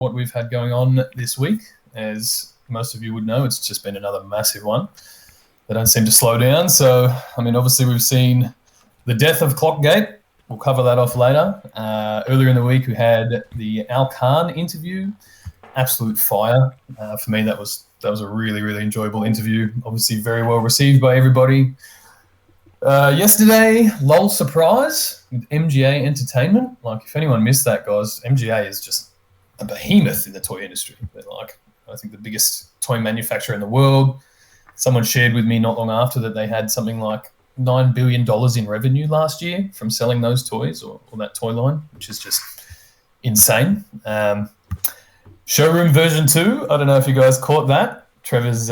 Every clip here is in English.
what we've had going on this week. As most of you would know, it's just been another massive one. They don't seem to slow down. So, I mean, obviously we've seen the death of Clockgate. We'll cover that off later. Earlier in the week, we had the Al Khan interview. Absolute fire. For me, that was a really, really enjoyable interview. Obviously very well received by everybody. Yesterday, LOL Surprise with MGA Entertainment. Like, if anyone missed that, guys, MGA is just a behemoth in the toy industry. They're like, I think, the biggest toy manufacturer in the world. Someone shared with me not long after that they had something like $9 billion in revenue last year from selling those toys or that toy line, which is just insane. Showroom version 2, I don't know if you guys caught that. Trevor's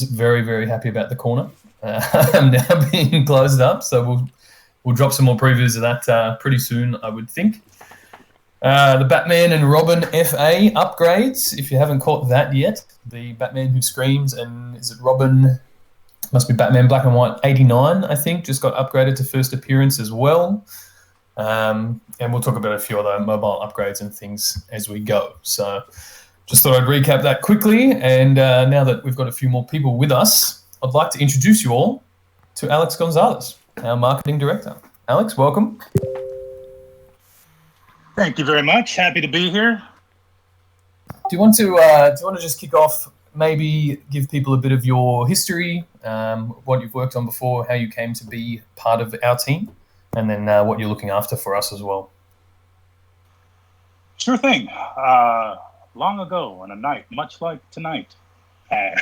very, very happy about the corner now being closed up. So we'll drop some more previews of that pretty soon, I would think. The Batman and Robin FA upgrades, if you haven't caught that yet. The Batman Who Screams and is it Robin? Must be Batman Black and White 89, I think, just got upgraded to first appearance as well. And we'll talk about a few other mobile upgrades and things as we go. So just thought I'd recap that quickly. And now that we've got a few more people with us, I'd like to introduce you all to Alex Gonzalez, our marketing director. Alex, welcome. Thank you very much. Happy to be here. Do you want to just kick off, maybe give people a bit of your history, what you've worked on before, how you came to be part of our team, and then what you're looking after for us as well? Sure thing. Long ago on a night, much like tonight. Hey,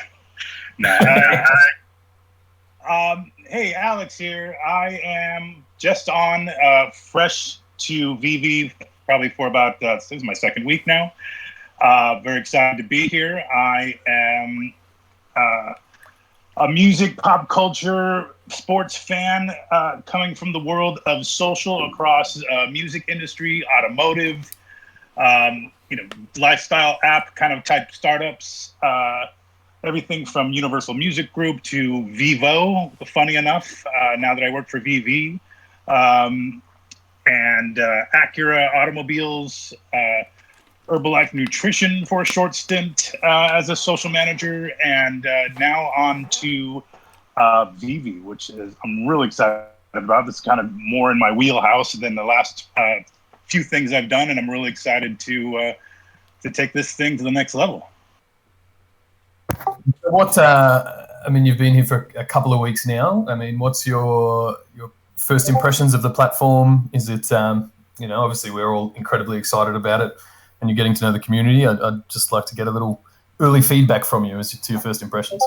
Alex here. I am just on fresh to VeVe, probably for about, this is my second week now. Very excited to be here. I am a music, pop culture, sports fan coming from the world of social across music industry, automotive, lifestyle app kind of type startups, everything from Universal Music Group to Vivo, funny enough, now that I work for VeVe, and Acura Automobiles, Herbalife Nutrition for a short stint as a social manager, and now on to VeVe, which is I'm really excited about. This is kind of more in my wheelhouse than the last few things I've done, and I'm really excited to take this thing to the next level. What I mean, you've been here for a couple of weeks now. I mean, what's your first impressions of the platform? Is it obviously we're all incredibly excited about it, and you're getting to know the community. I'd just like to get a little early feedback from you as to your first impressions.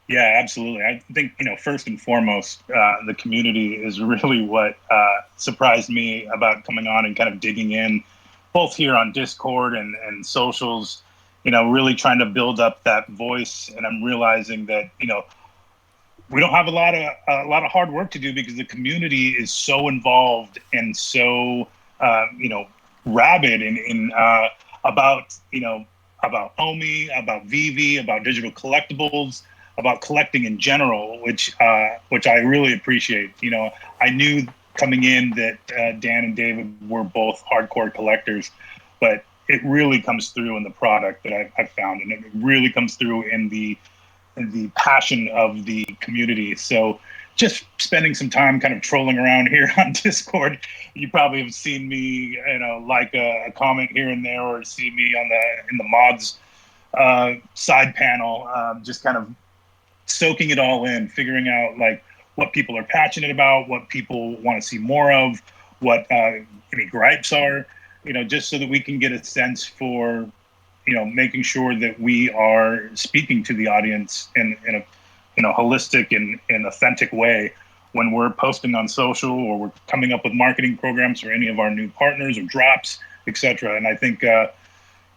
Yeah, absolutely. I think, first and foremost, the community is really what surprised me about coming on and kind of digging in, both here on Discord and socials, really trying to build up that voice. And I'm realizing that, we don't have a lot of hard work to do because the community is so involved and so, rabid in about Omi, about VeVe, about digital collectibles, about collecting in general, which I really appreciate. I knew coming in that Dan and David were both hardcore collectors, but it really comes through in the product that I've found, and it really comes through in the passion of the community. So just spending some time kind of trolling around here on Discord, you probably have seen me, like a comment here and there, or see me in the mods side panel, just kind of soaking it all in, figuring out like what people are passionate about, what people want to see more of, what any gripes are, just so that we can get a sense for, making sure that we are speaking to the audience in a holistic and authentic way when we're posting on social or we're coming up with marketing programs for any of our new partners or drops, etc. And I think,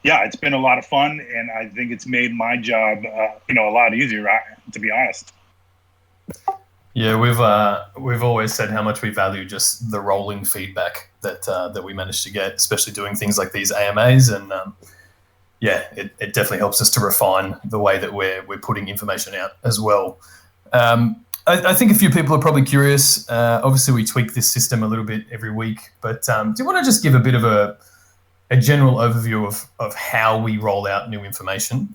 it's been a lot of fun, and I think it's made my job, a lot easier, to be honest. Yeah, we've always said how much we value just the rolling feedback that we manage to get, especially doing things like these AMAs, and it definitely helps us to refine the way that we're putting information out as well. I think a few people are probably curious. Obviously, we tweak this system a little bit every week, but do you want to just give a bit of a a general overview of how we roll out new information,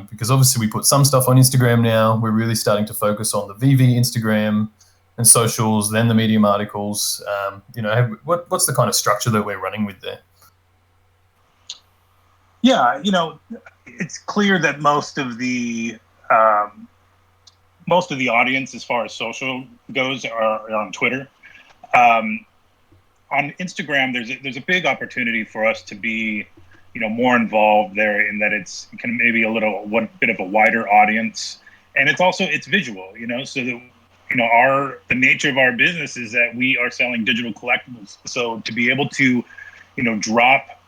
because obviously we put some stuff on Instagram now. We're really starting to focus on the VeVe Instagram and socials, then the Medium articles. What's the kind of structure that we're running with there? Yeah, it's clear that most of the audience, as far as social goes, are on Twitter. On Instagram, there's a big opportunity for us to be, more involved there, in that it's kind of maybe one bit of a wider audience, and it's visual, so that the nature of our business is that we are selling digital collectibles. So to be able to, drop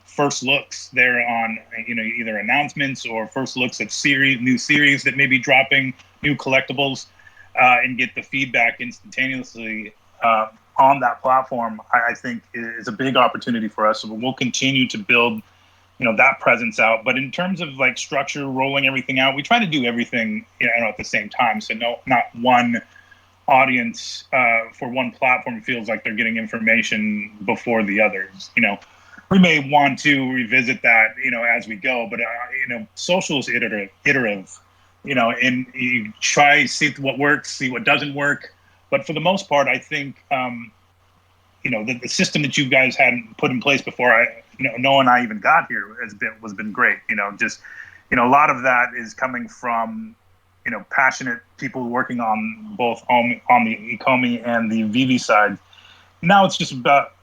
first looks there on, either announcements or first looks at new series that may be dropping, new collectibles, and get the feedback instantaneously on that platform, I think is a big opportunity for us. So we'll continue to build, that presence out. But in terms of like structure, rolling everything out, we try to do everything, at the same time. So not one audience for one platform feels like they're getting information before the others. We may want to revisit that, as we go. But social is iterative. And you try, see what works, see what doesn't work. But for the most part, I think, the system that you guys had put in place before Noah and I even got here has been great. A lot of that is coming from, passionate people working on both on the Ecomi and the VeVe side. Now it's just about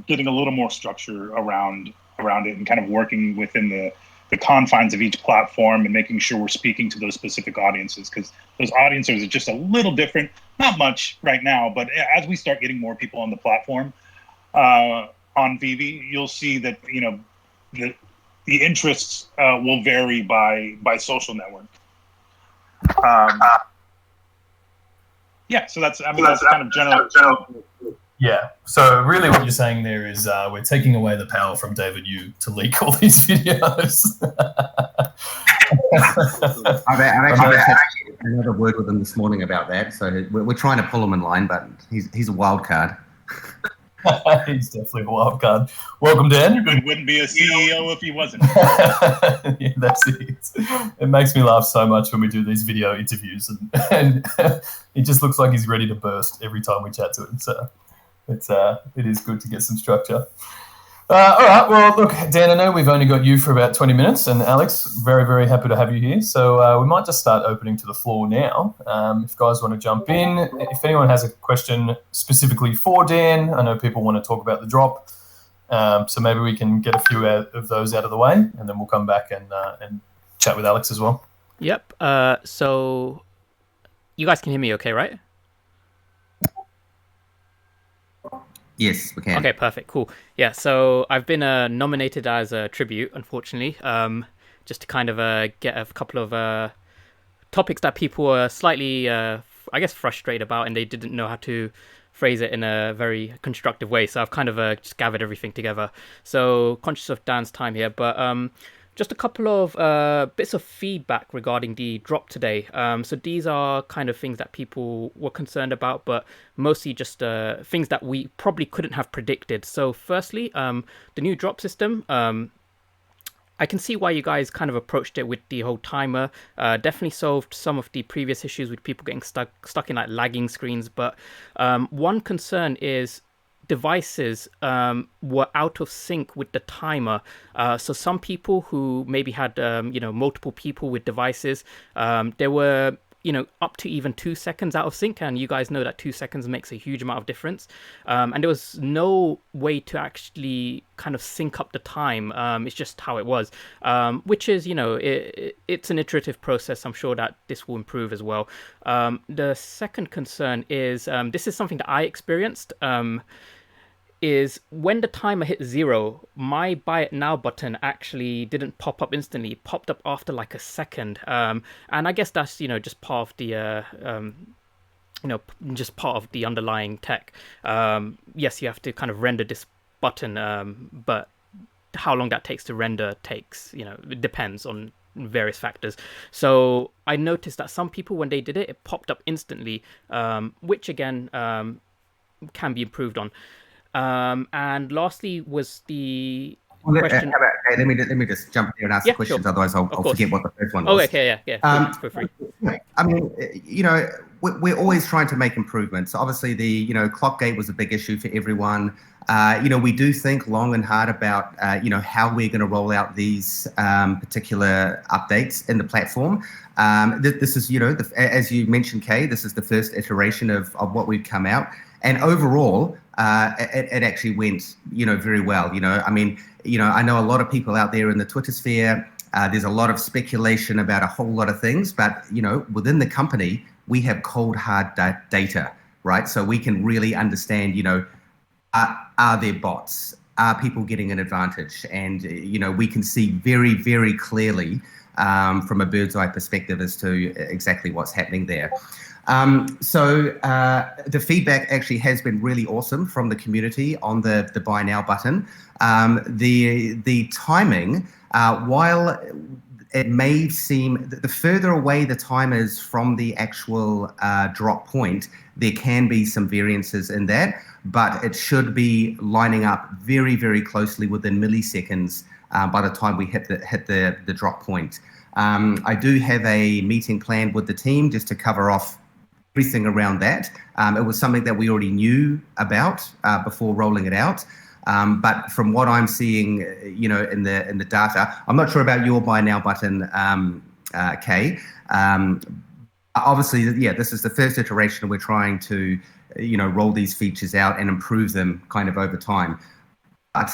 getting a little more structure around it and kind of working within the confines of each platform and making sure we're speaking to those specific audiences, because those audiences are just a little different. Not much right now, but as we start getting more people on the platform on VeVe, you'll see that the interests will vary by social network. So that's kind of general. Yeah. So really what you're saying there is we're taking away the power from David Yu to leak all these videos. I've actually had another word with him this morning about that. So we're trying to pull him in line, but he's a wild card. He's definitely a wild card. Welcome, Dan. He wouldn't be a CEO if he wasn't. Yeah, that's it. It makes me laugh so much when we do these video interviews, and it just looks like he's ready to burst every time we chat to him. So it is good to get some structure. All right. Well, look, Dan, I know we've only got you for about 20 minutes, and Alex, very, very happy to have you here. So we might just start opening to the floor now. If guys want to jump in, if anyone has a question specifically for Dan, I know people want to talk about the drop. So maybe we can get a few of those out of the way, and then we'll come back and chat with Alex as well. Yep. So you guys can hear me okay, right? Yes, we can. Okay, perfect, cool. Yeah, so I've been nominated as a tribute, unfortunately, just to kind of get a couple of topics that people were slightly, I guess, frustrated about, and they didn't know how to phrase it in a very constructive way. So I've kind of just gathered everything together. So conscious of Dan's time here, but just a couple of bits of feedback regarding the drop today. So these are kind of things that people were concerned about, but mostly just things that we probably couldn't have predicted. So firstly, the new drop system, I can see why you guys kind of approached it with the whole timer. Definitely solved some of the previous issues with people getting stuck in like lagging screens. But one concern is devices were out of sync with the timer. So some people who maybe had multiple people with devices, they were up to even 2 seconds out of sync, and you guys know that 2 seconds makes a huge amount of difference. And there was no way to actually kind of sync up the time. It's just how it was, which is it's an iterative process. I'm sure that this will improve as well. The second concern is this is something that I experienced. Is when the timer hit 0, my buy it now button actually didn't pop up instantly. It popped up after like a second. And I guess that's, just part of the, just part of the underlying tech. Yes, you have to kind of render this button, but how long that takes to render takes, it depends on various factors. So I noticed that some people, when they did it, it popped up instantly, which again, can be improved on. And lastly was the question. Let me just jump here and ask the questions. Sure. Otherwise, I'll forget what the first one was. Oh, okay, yeah. Feel free. I mean, we're always trying to make improvements. Obviously, the Clockgate was a big issue for everyone. We do think long and hard about how we're going to roll out these particular updates in the platform. This is as you mentioned, Kay, this is the first iteration of what we've come out, and overall, it actually went very well. I mean, I know a lot of people out there in the Twitter sphere. There's a lot of speculation about a whole lot of things, but within the company, we have cold hard data, right? So we can really understand, are there bots? Are people getting an advantage? And we can see very, very clearly from a bird's eye perspective as to exactly what's happening there. So the feedback actually has been really awesome from the community on the buy now button. The timing, while it may seem the further away the time is from the actual drop point, there can be some variances in that, but it should be lining up very, very closely within milliseconds by the time we hit the drop point. I do have a meeting planned with the team just to cover off everything around that. It was something that we already knew about before rolling it out. But from what I'm seeing, in the data, I'm not sure about your buy now button, Kay. Obviously, yeah, this is the first iteration. We're trying to, roll these features out and improve them kind of over time. But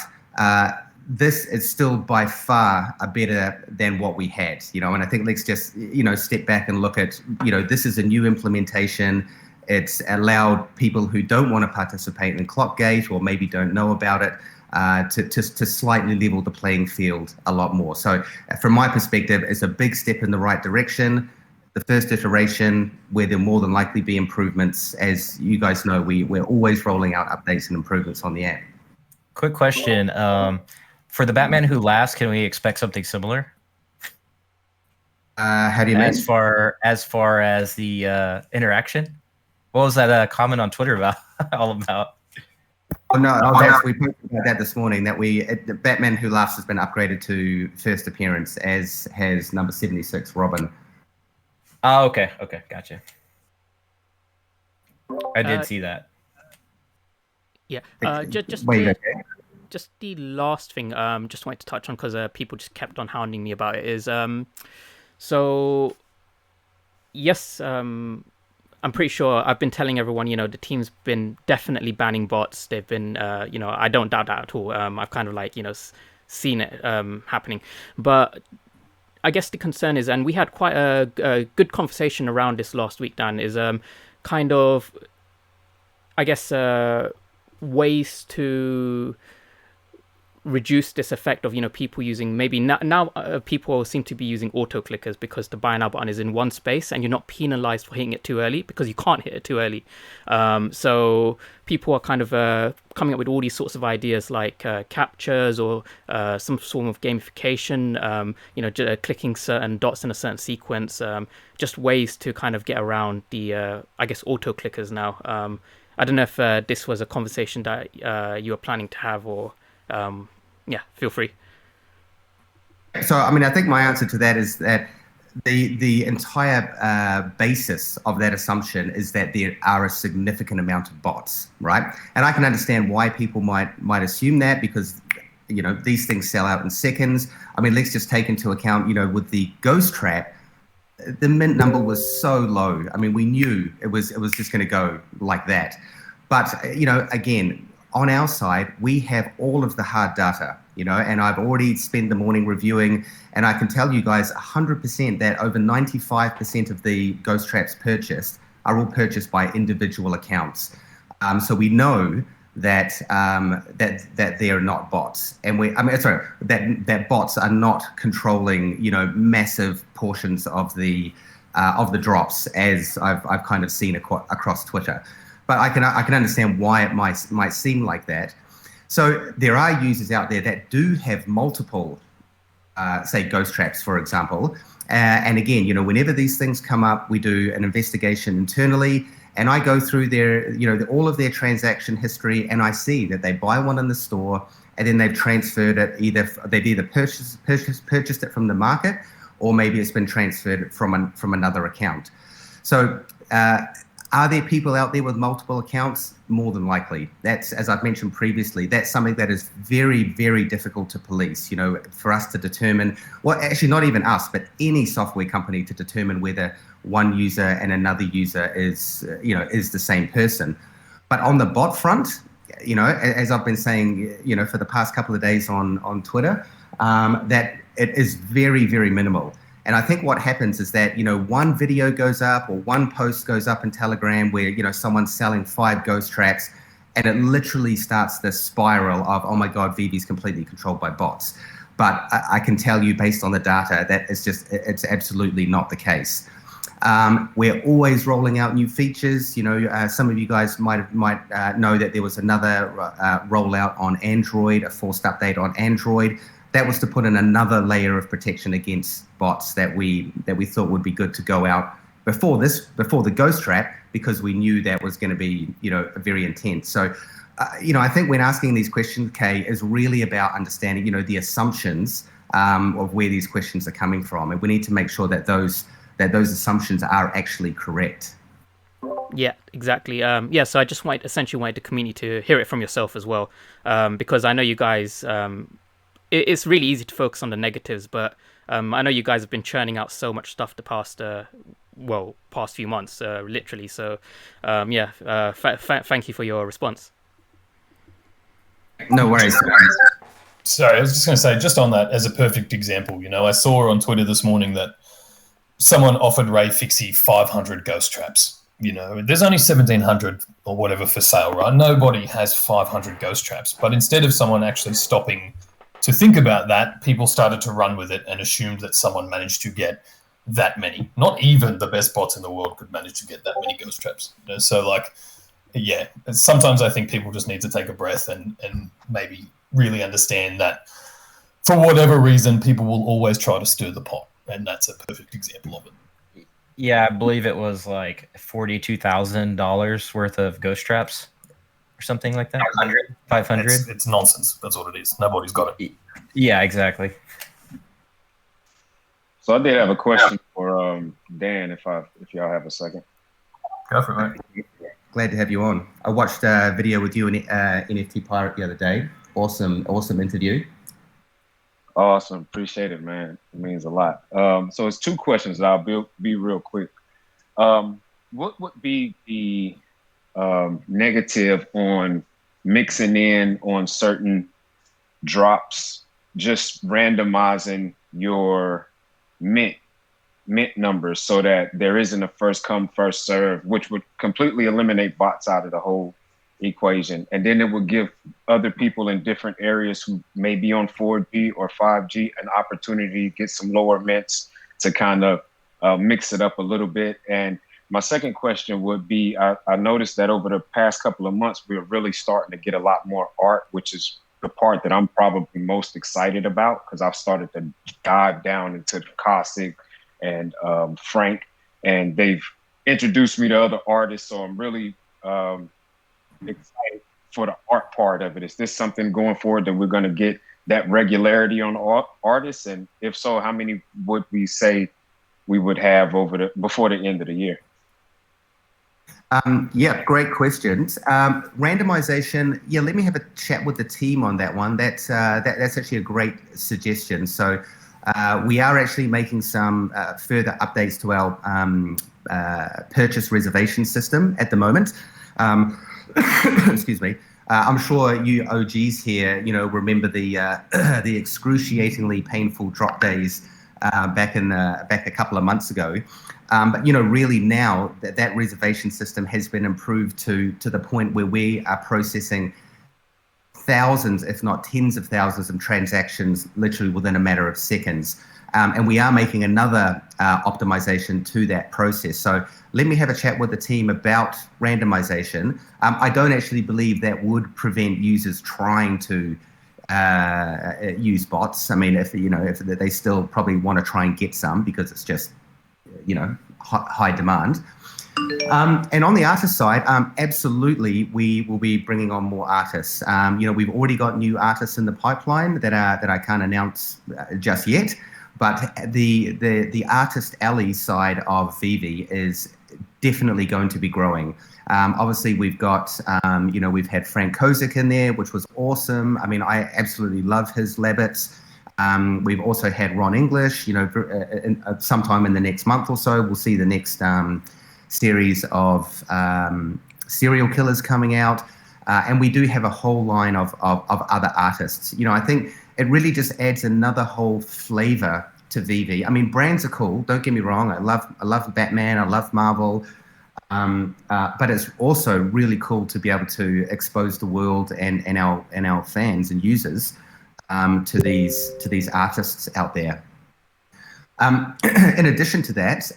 this is still by far better than what we had, and I think let's just, step back and look at, this is a new implementation. It's allowed people who don't want to participate in Clockgate or maybe don't know about it to slightly level the playing field a lot more. So from my perspective, it's a big step in the right direction. The first iteration where there'll more than likely be improvements. As you guys know, we're always rolling out updates and improvements on the app. Quick question. For the Batman Who Laughs, can we expect something similar? How do you mean? As far as the interaction? What was that comment on Twitter about? all about? Oh no, we posted about that this morning. That the Batman Who Laughs has been upgraded to first appearance, as has number 76, Robin. Oh, okay, gotcha. I did see that. Yeah, just the last thing, just wanted to touch on because people just kept on hounding me about it is, so yes, I'm pretty sure I've been telling everyone, the team's been definitely banning bots. They've been, I don't doubt that at all. I've kind of seen it happening. But I guess the concern is, and we had quite a good conversation around this last week, Dan, is kind of, I guess, ways to reduce this effect of people using maybe now people seem to be using auto clickers because the buy now button is in one space and you're not penalized for hitting it too early because you can't hit it too early. So people are kind of coming up with all these sorts of ideas like captures or some form of gamification, clicking certain dots in a certain sequence, just ways to kind of get around the I guess auto clickers now. I don't know if this was a conversation that you were planning to have, or yeah, feel free. So, I mean, I think my answer to that is that the entire basis of that assumption is that there are a significant amount of bots, right? And I can understand why people might assume that because, these things sell out in seconds. I mean, let's just take into account, with the ghost trap, the mint number was so low. I mean, we knew it was just going to go like that. But, again, on our side, we have all of the hard data, and I've already spent the morning reviewing, and I can tell you guys 100% that over 95% of the ghost traps purchased are all purchased by individual accounts. So we know that that they're not bots, and that bots are not controlling, massive portions of the drops, as I've kind of seen across Twitter. But I can understand why it might seem like that. So there are users out there that do have multiple, say, ghost traps, for example. And again, whenever these things come up, we do an investigation internally, and I go through their, all of their transaction history, and I see that they buy one in the store and then they've transferred it. They've either purchased it from the market, or maybe it's been transferred from another account. So are there people out there with multiple accounts? More than likely. That's, as I've mentioned previously, that's something that is very, very difficult to police, for us to determine, well, actually not even us, but any software company to determine whether one user and another user is the same person. But on the bot front, as I've been saying, for the past couple of days on Twitter, that it is very, very minimal. And I think what happens is that, one video goes up or one post goes up in Telegram where, someone's selling 5 ghost traps, and it literally starts this spiral of, oh my God, VeVe's completely controlled by bots. But I can tell you based on the data that it's absolutely not the case. We're always rolling out new features. Some of you guys might know that there was another rollout on Android, a forced update on Android. That was to put in another layer of protection against bots that we thought would be good to go out before the ghost trap, because we knew that was going to be very intense. So I think when asking these questions, Kay, is really about understanding the assumptions of where these questions are coming from, and we need to make sure that those assumptions are actually correct. Yeah, exactly. So I just essentially wanted the community to hear it from yourself as well, because I know you guys. It's really easy to focus on the negatives, but I know you guys have been churning out so much stuff the past few months, literally. So, thank you for your response. No worries. Sorry, I was just going to say, just on that, as a perfect example, I saw on Twitter this morning that someone offered Ray Fixie 500 ghost traps. There's only 1,700 or whatever for sale, right? Nobody has 500 ghost traps. But instead of someone actually stopping to think about that, people started to run with it and assumed that someone managed to get that many. Not even the best bots in the world could manage to get that many ghost traps. So sometimes I think people just need to take a breath and maybe really understand that for whatever reason, people will always try to stir the pot. And that's a perfect example of it. Yeah, I believe it was like $42,000 worth of ghost traps or something like that. 500. It's nonsense. That's what it is. Nobody's got it. Yeah, exactly. So I did have a question for Dan, if y'all have a second. Go for it, mate. Glad to have you on. I watched a video with you and NFT Pirate the other day. Awesome interview. Awesome. Appreciate it, man. It means a lot. So it's 2 questions that I'll be real quick. What would be the negative on mixing in on certain drops, just randomizing your mint numbers so that there isn't a first come, first serve, which would completely eliminate bots out of the whole equation. And then it would give other people in different areas who may be on 4G or 5G an opportunity to get some lower mints to kind of mix it up a little bit. And my second question would be, I noticed that over the past couple of months, we're really starting to get a lot more art, which is the part that I'm probably most excited about, because I've started to dive down into the Cossack and Frank, and they've introduced me to other artists. So I'm really excited for the art part of it. Is this something going forward that we're going to get that regularity on artists? And if so, how many would we say we would have before the end of the year? Yeah, great questions. Randomization, let me have a chat with the team on that one. That's actually a great suggestion. So we are actually making some further updates to our purchase reservation system at the moment. Excuse me. I'm sure you OGs here, remember the excruciatingly painful drop days back a couple of months ago. But really now that reservation system has been improved to the point where we are processing thousands, if not tens of thousands of transactions literally within a matter of seconds. And we are making another optimization to that process. So let me have a chat with the team about randomization. I don't actually believe that would prevent users trying to use bots. I mean, if they still probably want to try and get some because it's just, high demand. And on the artist side, absolutely, we will be bringing on more artists. We've already got new artists in the pipeline that I can't announce just yet, but the artist alley side of VeVe is definitely going to be growing. Obviously, we've got, we've had Frank Kozik in there, which was awesome. I mean, I absolutely love his Labbits. We've also had Ron English, sometime in the next month or so, we'll see the next series of serial killers coming out. And we do have a whole line of other artists. I think it really just adds another whole flavor to VeVe. I mean, brands are cool, don't get me wrong. I love Batman, I love Marvel. But it's also really cool to be able to expose the world and our fans and users to these artists out there. In addition to that,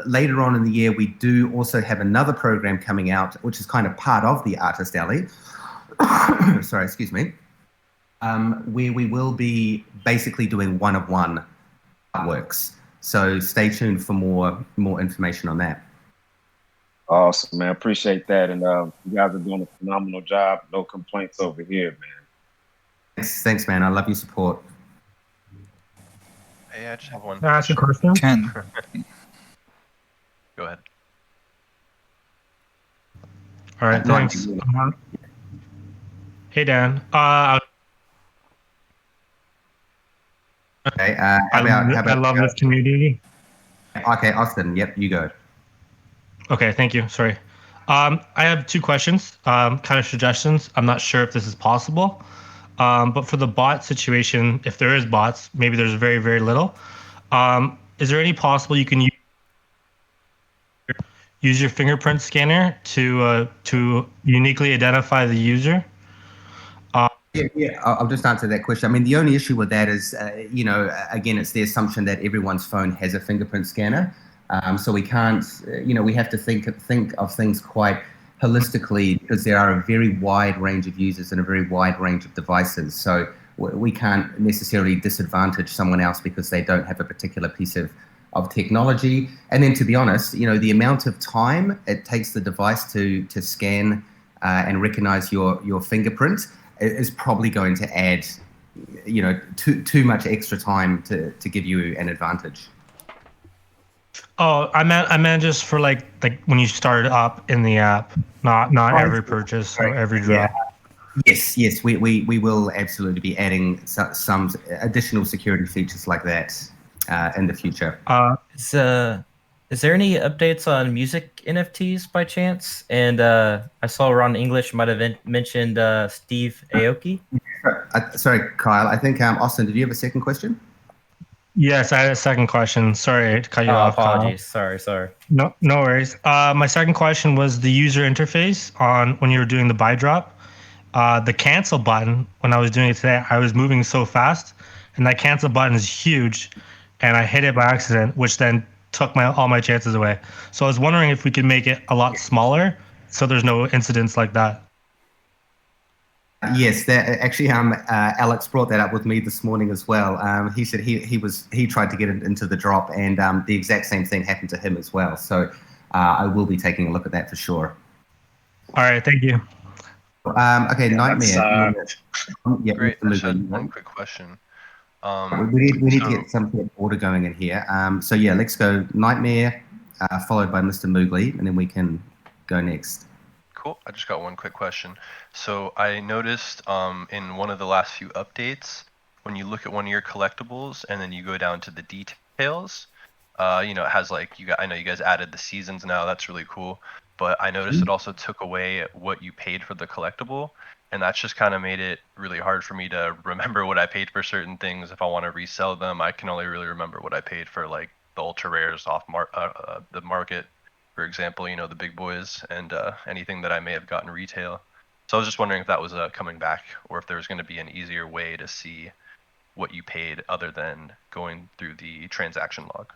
later on in the year, we do also have another program coming out, which is kind of part of the Artist Alley. Sorry, excuse me. Where we will be basically doing one-of-one artworks. So stay tuned for more information on that. Awesome, man. Appreciate that. And you guys are doing a phenomenal job. No complaints over here, man. Thanks, man. I love your support. Hey, I just have one. Can I ask a question? Ken. Go ahead. All right, thanks. Hey, Dan. Okay, I love this community. Okay, Austin, yep, you go. Okay, thank you. Sorry. I have two questions, kind of suggestions. I'm not sure if this is possible. But for the bot situation, if there is bots, maybe there's very, very little. Is there any possible you can use your fingerprint scanner to uniquely identify the user? Yeah, I'll just answer that question. I mean, the only issue with that is, again, it's the assumption that everyone's phone has a fingerprint scanner. So we can't, we have to think of things quite holistically, because there are a very wide range of users and a very wide range of devices. So we can't necessarily disadvantage someone else because they don't have a particular piece of technology. And then, to be honest, the amount of time it takes the device to scan and recognize your fingerprint is probably going to add, too much extra time to give you an advantage. Oh, I meant just for like when you start up in the app, not every purchase or every drop. Yeah. Yes, we will absolutely be adding some additional security features like that in the future. Is there any updates on music NFTs by chance? And I saw Ron English might have mentioned Steve Aoki. Sorry, Kyle. I think Austin, did you have a second question? Yes, I had a second question. Sorry to cut you off. Apologies. Kyle. Sorry. No worries. My second question was the user interface on when you were doing the buy drop. The cancel button, when I was doing it today, I was moving so fast, and that cancel button is huge, and I hit it by accident, which then took all my chances away. So I was wondering if we could make it a lot smaller, so there's no incidents like that. Yes, that actually, Alex brought that up with me this morning as well. He said he tried to get it into the drop, and the exact same thing happened to him as well. So I will be taking a look at that for sure. All right, thank you. Okay, yeah, Nightmare. Great. I just had one quick question. We need to get some sort of order going in here. So yeah, let's go Nightmare, followed by Mr. Moogly, and then we can go next. Cool. I just got one quick question. So I noticed in one of the last few updates, when you look at one of your collectibles and then you go down to the details, it has I know you guys added the seasons now. That's really cool. But I noticed it also took away what you paid for the collectible. And that's just kind of made it really hard for me to remember what I paid for certain things. If I want to resell them, I can only really remember what I paid for the ultra rares off the market. For example, the big boys and anything that I may have gotten retail. So I was just wondering if that was coming back, or if there was going to be an easier way to see what you paid other than going through the transaction log.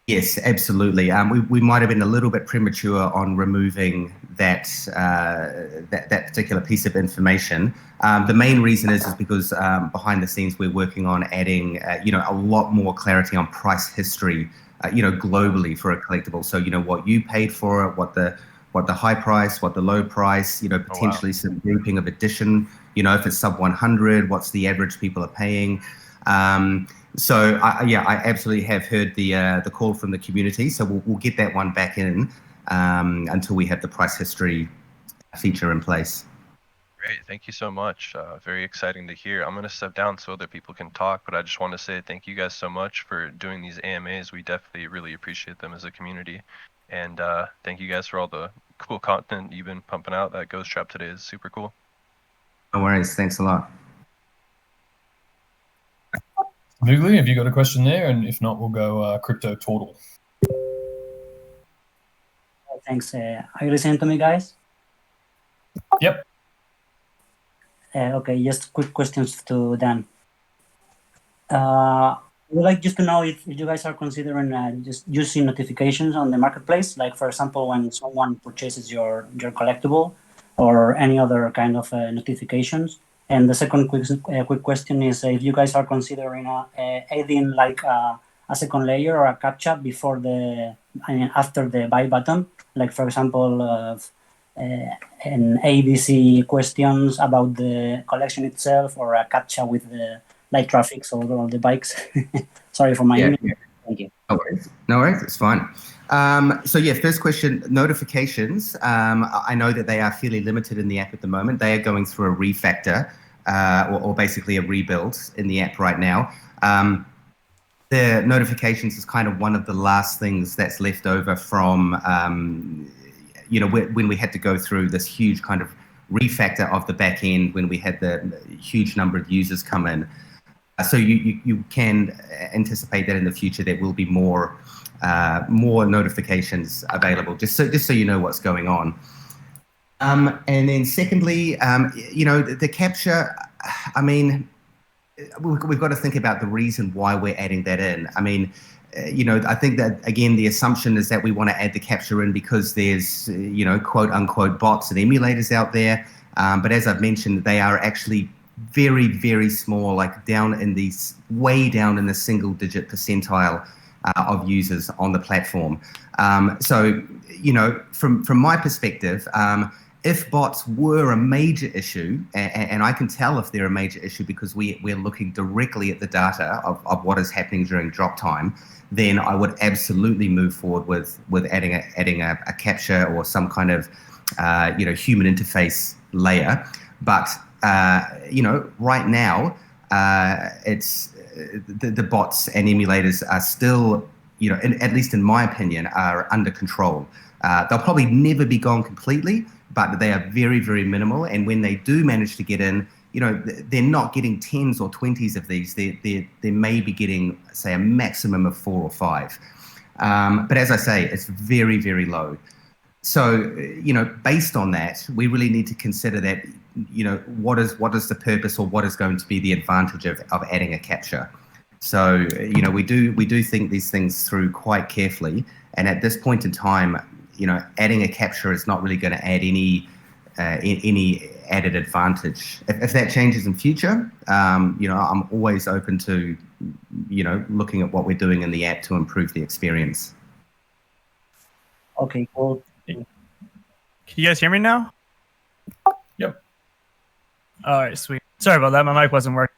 Yes, absolutely. We might have been a little bit premature on removing that that particular piece of information. The main reason is because behind the scenes we're working on adding a lot more clarity on price history, globally for a collectible. So what you paid for it, what the high price, what the low price, potentially some grouping of edition. If it's sub 100, what's the average people are paying. So I absolutely have heard the call from the community. So we'll get that one back in until we have the price history feature in place. Great, thank you so much. Very exciting to hear. I'm going to step down so other people can talk, but I just want to say thank you guys so much for doing these AMAs. We definitely really appreciate them as a community. And thank you guys for all the cool content you've been pumping out. That Ghost Trap today is super cool. No worries. Thanks a lot. Moogly, have you got a question there? And if not, we'll go Crypto Turtle. Thanks. Are you listening to me, guys? Yep. Okay, just quick questions to Dan. I would like just to know if you guys are considering just using notifications on the marketplace, like for example, when someone purchases your collectible or any other kind of notifications. And the second quick question is if you guys are considering adding like a second layer or a captcha before after the buy button, like for example, an ABC questions about the collection itself or a captcha with the light traffic, so all the bikes. Sorry for my English. Thank you. No worries, it's fine. So yeah, first question, notifications. I know that they are fairly limited in the app at the moment. They are going through a refactor or basically a rebuild in the app right now. The notifications is kind of one of the last things that's left over from, when we had to go through this huge kind of refactor of the back end when we had the huge number of users come in. So you can anticipate that in the future there will be more notifications available, just so you know what's going on. And then secondly, the capture. I mean, we've got to think about the reason why we're adding that in. I mean, I think that again the assumption is that we want to add the capture in because there's quote unquote bots and emulators out there. But as I've mentioned, they are actually very, very small, like way down in the single-digit percentile of users on the platform. So, from my perspective, if bots were a major issue, and I can tell if they're a major issue because we're looking directly at the data of what is happening during drop time, then I would absolutely move forward with adding a capture or some kind of human interface layer. But right now, it's the bots and emulators are still, at least in my opinion, are under control. They'll probably never be gone completely, but they are very, very minimal. And when they do manage to get in, they're not getting 10s or 20s of these. They may be getting, say, a maximum of 4 or 5. But as I say, it's very, very low. So, based on that, we really need to consider that, what is the purpose or what is going to be the advantage of adding a capture. So, we do think these things through quite carefully. And at this point in time, adding a capture is not really going to add any added advantage. If that changes in future, I'm always open to, looking at what we're doing in the app to improve the experience. Okay, cool. Can you guys hear me now? Yep. All right, sweet. Sorry about that. My mic wasn't working.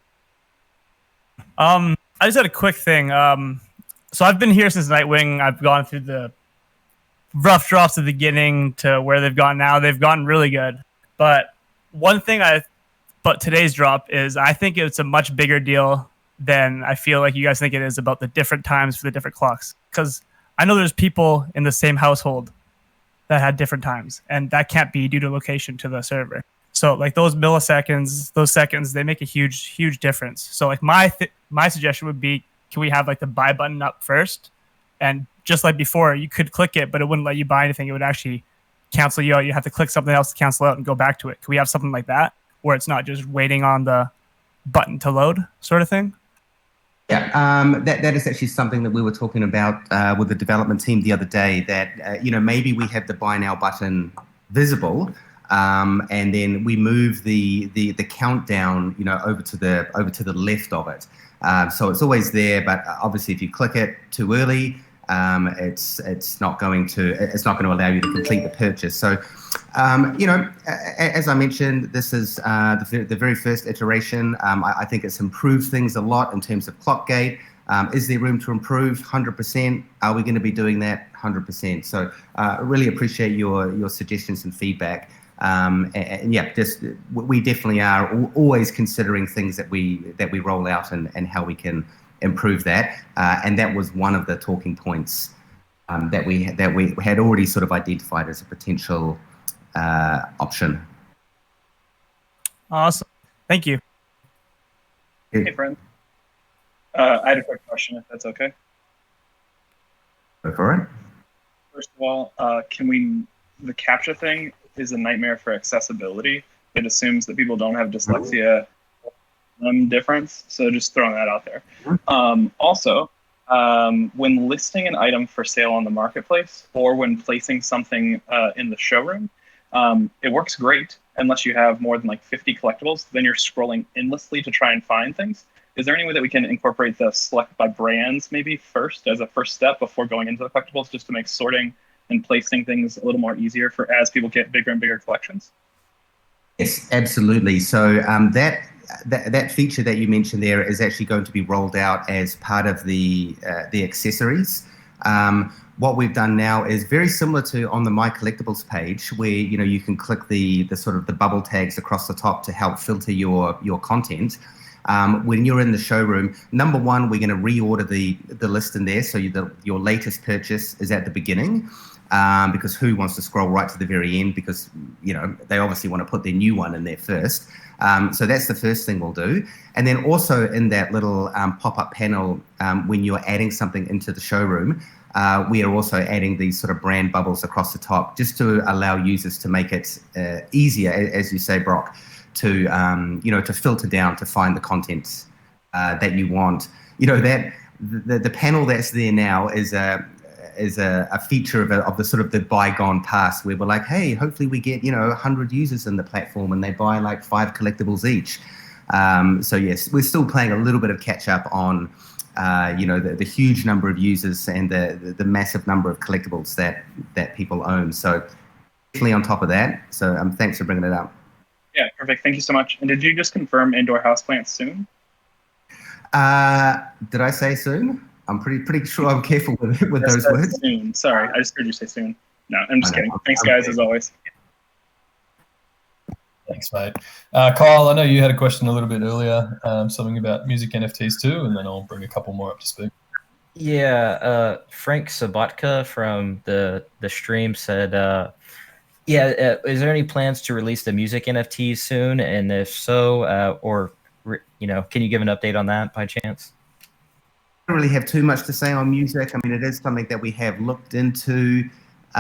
I just had a quick thing. So I've been here since Nightwing. I've gone through the rough drops at the beginning to where they've gone now. They've gotten really good. But one thing but today's drop is I think it's a much bigger deal than I feel like you guys think it is about the different times for the different clocks. Because I know there's people in the same household that had different times, and that can't be due to location to the server. So like those milliseconds, those seconds, they make a huge, huge difference. So like my suggestion would be, can we have like the buy button up first? And just like before, you could click it, but it wouldn't let you buy anything. It would actually cancel you out. You have to click something else to cancel out and go back to it. Can we have something like that where it's not just waiting on the button to load sort of thing? Yeah, that is actually something that we were talking about with the development team the other day. That maybe we have the buy now button visible, and then we move the countdown over to the left of it. So it's always there, but obviously if you click it too early, it's not going to allow you to complete the purchase. So as I mentioned, this is the very first iteration. I think it's improved things a lot in terms of clock gate. Is there room to improve? 100%. Are we going to be doing that? 100%. So I really appreciate your suggestions and feedback. And yeah, we definitely are always considering things that we roll out and how we can improve that. And that was one of the talking points that we had already sort of identified as a potential option. Awesome. Thank you. Hey, friend. I had a quick question, if that's okay. Go for it. First of all, the CAPTCHA thing is a nightmare for accessibility. It assumes that people don't have dyslexia difference, so just throwing that out there. Also, when listing an item for sale on the marketplace or when placing something in the showroom, it works great unless you have more than like 50 collectibles. Then you're scrolling endlessly to try and find things. Is there any way that we can incorporate the select by brands maybe first as a first step before going into the collectibles, just to make sorting and placing things a little more easier for as people get bigger and bigger collections? Yes, absolutely. So that feature that you mentioned there is actually going to be rolled out as part of the accessories. What we've done now is very similar to on the My Collectibles page, where you can click the sort of the bubble tags across the top to help filter your content. When you're in the showroom, number one, we're going to reorder the list in there, so your latest purchase is at the beginning, because who wants to scroll right to the very end? Because they obviously want to put their new one in there first. So that's the first thing we'll do. And then also in that little pop-up panel, when you're adding something into the showroom, we are also adding these sort of brand bubbles across the top, just to allow users to make it easier, as you say, Brock, to to filter down to find the content that you want. That the panel that's there now is a feature of the sort of the bygone past, where we're like, hey, hopefully we get 100 users in the platform and they buy like 5 collectibles each. So yes, we're still playing a little bit of catch up on the huge number of users and the massive number of collectibles that people own. So definitely on top of that. So thanks for bringing it up. Yeah, perfect. Thank you so much. And did you just confirm indoor houseplants soon? Did I say soon? I'm pretty sure I'm careful with those words. Soon. Sorry, I just heard you say soon. No, I'm just kidding. Thanks, guys, as always. Thanks, mate. Kyle, I know you had a question a little bit earlier, something about music NFTs too, and then I'll bring a couple more up to speed. Yeah, Frank Sabatka from the stream said, is there any plans to release the music NFTs soon? And if so, can you give an update on that by chance? I don't really have too much to say on music. I mean, it is something that we have looked into.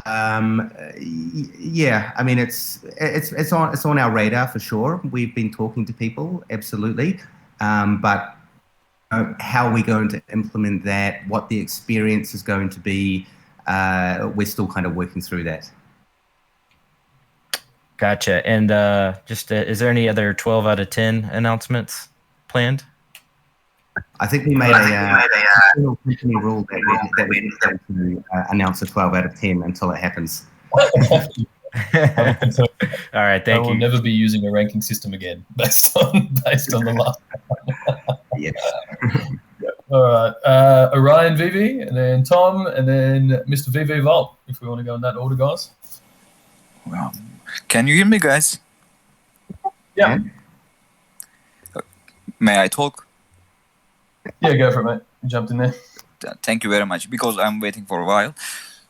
Yeah, I mean, it's on our radar for sure. We've been talking to people, absolutely, but how we're going to implement that, what the experience is going to be, we're still kind of working through that. Gotcha. And is there any other 12 out of 10 announcements planned? I think we made a company rule that we have to announce a 12 out of 10 until it happens. All right, thank you. I will never be using a ranking system again based on the last one. Yes. All right. Orion VeVe, and then Tom, and then Mr. VeVe Vault, if we want to go in that order, guys. Well, can you hear me, guys? Yeah. May I talk? Yeah, go for it, mate. You jumped in there. Thank you very much, because I'm waiting for a while.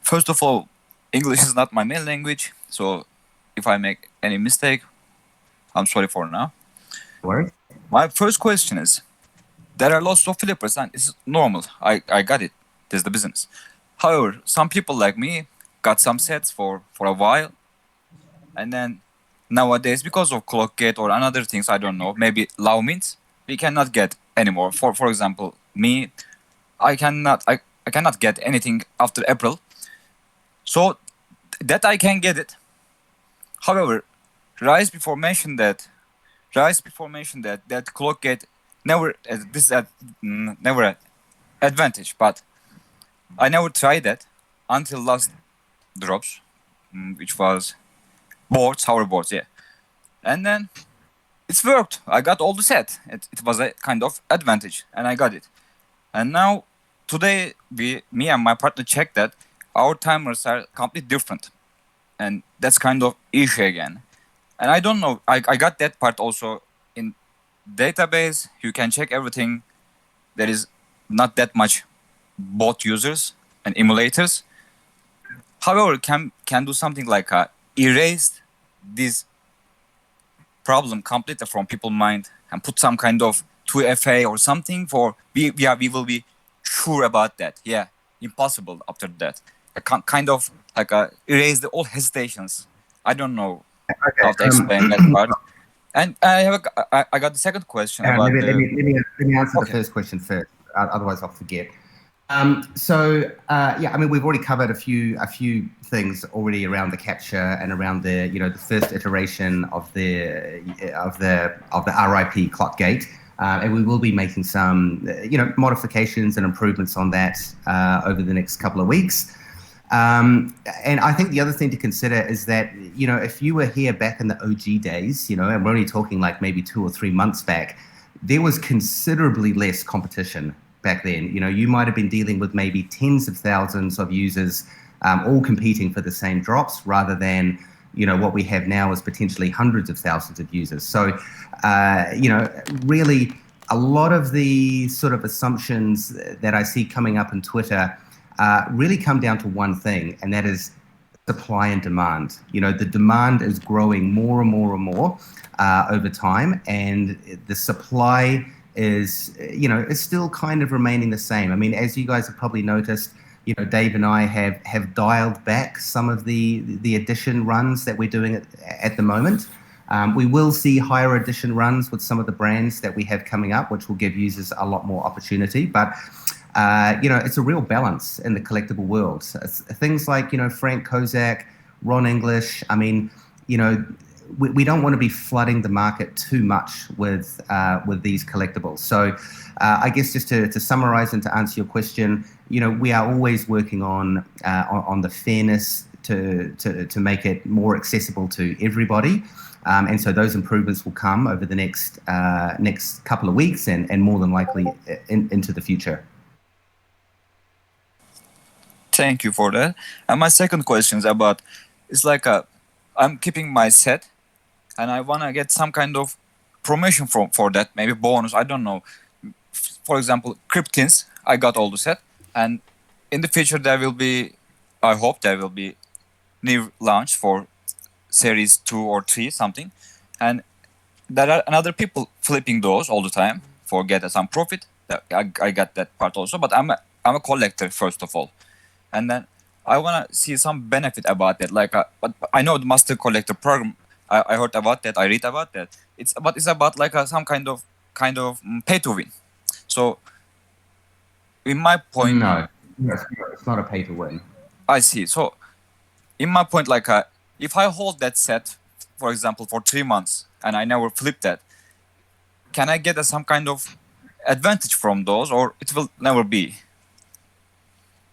First of all, English is not my main language, so if I make any mistake, I'm sorry for now. What? My first question is, there are lots of flippers, and it's normal. I got it. There's the business. However, some people like me got some sets for a while, and then nowadays, because of clock gate or another things, I don't know, maybe Lao means we cannot get anymore. For example, me, I cannot get anything after April. So that I can get it. However, Rise before mentioned that that clock gate never never an advantage, but I never tried that until last drops, which was hoverboards, yeah. And then it's worked. I got all the set. It was a kind of advantage, and I got it. And now today, me and my partner checked that our timers are completely different, and that's kind of issue again. And I don't know. I got that part also in database. You can check everything. There is not that much bot users and emulators. However, can do something like erase this problem completely from people's mind and put some kind of 2FA or something for we will be sure about that. Yeah, impossible after that. Kind of like erase the all hesitations. I don't know how to explain that part. And I got the second question about let me answer the first question first. Otherwise, I'll forget. Yeah, I mean, we've already covered a few things already around the capture and around the the first iteration of the RIP clock gate, and we will be making some modifications and improvements on that over the next couple of weeks. And I think the other thing to consider is that if you were here back in the OG days, and we're only talking like maybe 2 or 3 months back, there was considerably less competition back then. You might have been dealing with maybe tens of thousands of users all competing for the same drops, rather than what we have now is potentially hundreds of thousands of users. So really a lot of the sort of assumptions that I see coming up in Twitter really come down to one thing, and that is supply and demand. The demand is growing more and more and more over time, and the supply is still kind of remaining the same. I mean, as you guys have probably noticed, Dave and I have dialed back some of the edition runs that we're doing at the moment. We will see higher edition runs with some of the brands that we have coming up, which will give users a lot more opportunity. But it's a real balance in the collectible world. Things like Frank Kozak, Ron English. I mean, we don't want to be flooding the market too much with these collectibles. So I guess just to summarize and to answer your question, we are always working on the fairness to make it more accessible to everybody. And so those improvements will come over the next couple of weeks and more than likely into the future. Thank you for that. And my second question is about, it's like I'm keeping my set and I want to get some kind of promotion for that, maybe bonus, I don't know. For example, Cryptins, I got all the set, and in the future there will be, I hope there will be new launch for series 2 or 3 something, and there are another people flipping those all the time for get some profit. I got that part also, but I'm a collector first of all, and then I want to see some benefit about that. Like, but I know the master collector program. I heard about that. I read about that. It's about like some kind of pay to win. So, in my point, no, it's not a pay to win. I see. So, in my point, like if I hold that set, for example, for 3 months and I never flip that, can I get some kind of advantage from those, or it will never be?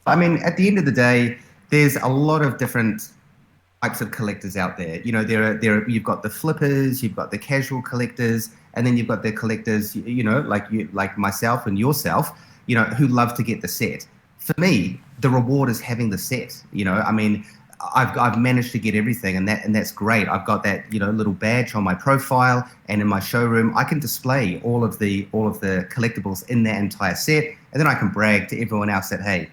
I mean, at the end of the day, there's a lot of different types of collectors out there. You've got the flippers, you've got the casual collectors, and then you've got the collectors, like myself and yourself, who love to get the set. For me, the reward is having the set. I mean, I've managed to get everything, and that's great. I've got that little badge on my profile, and in my showroom, I can display all of the collectibles in that entire set, and then I can brag to everyone else that, hey,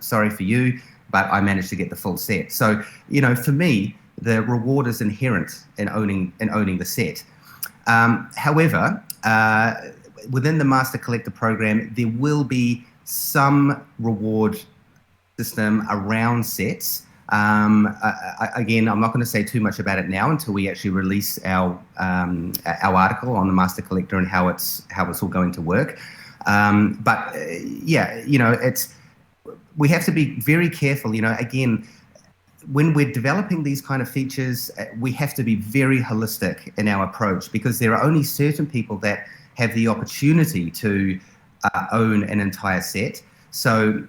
sorry for you, but I managed to get the full set. So for me, the reward is inherent in owning the set. However, within the Master Collector program, there will be some reward system around sets. Again, I'm not going to say too much about it now until we actually release our article on the Master Collector and how it's all going to work. Yeah, we have to be very careful. Again, when we're developing these kind of features, we have to be very holistic in our approach, because there are only certain people that have the opportunity to own an entire set. So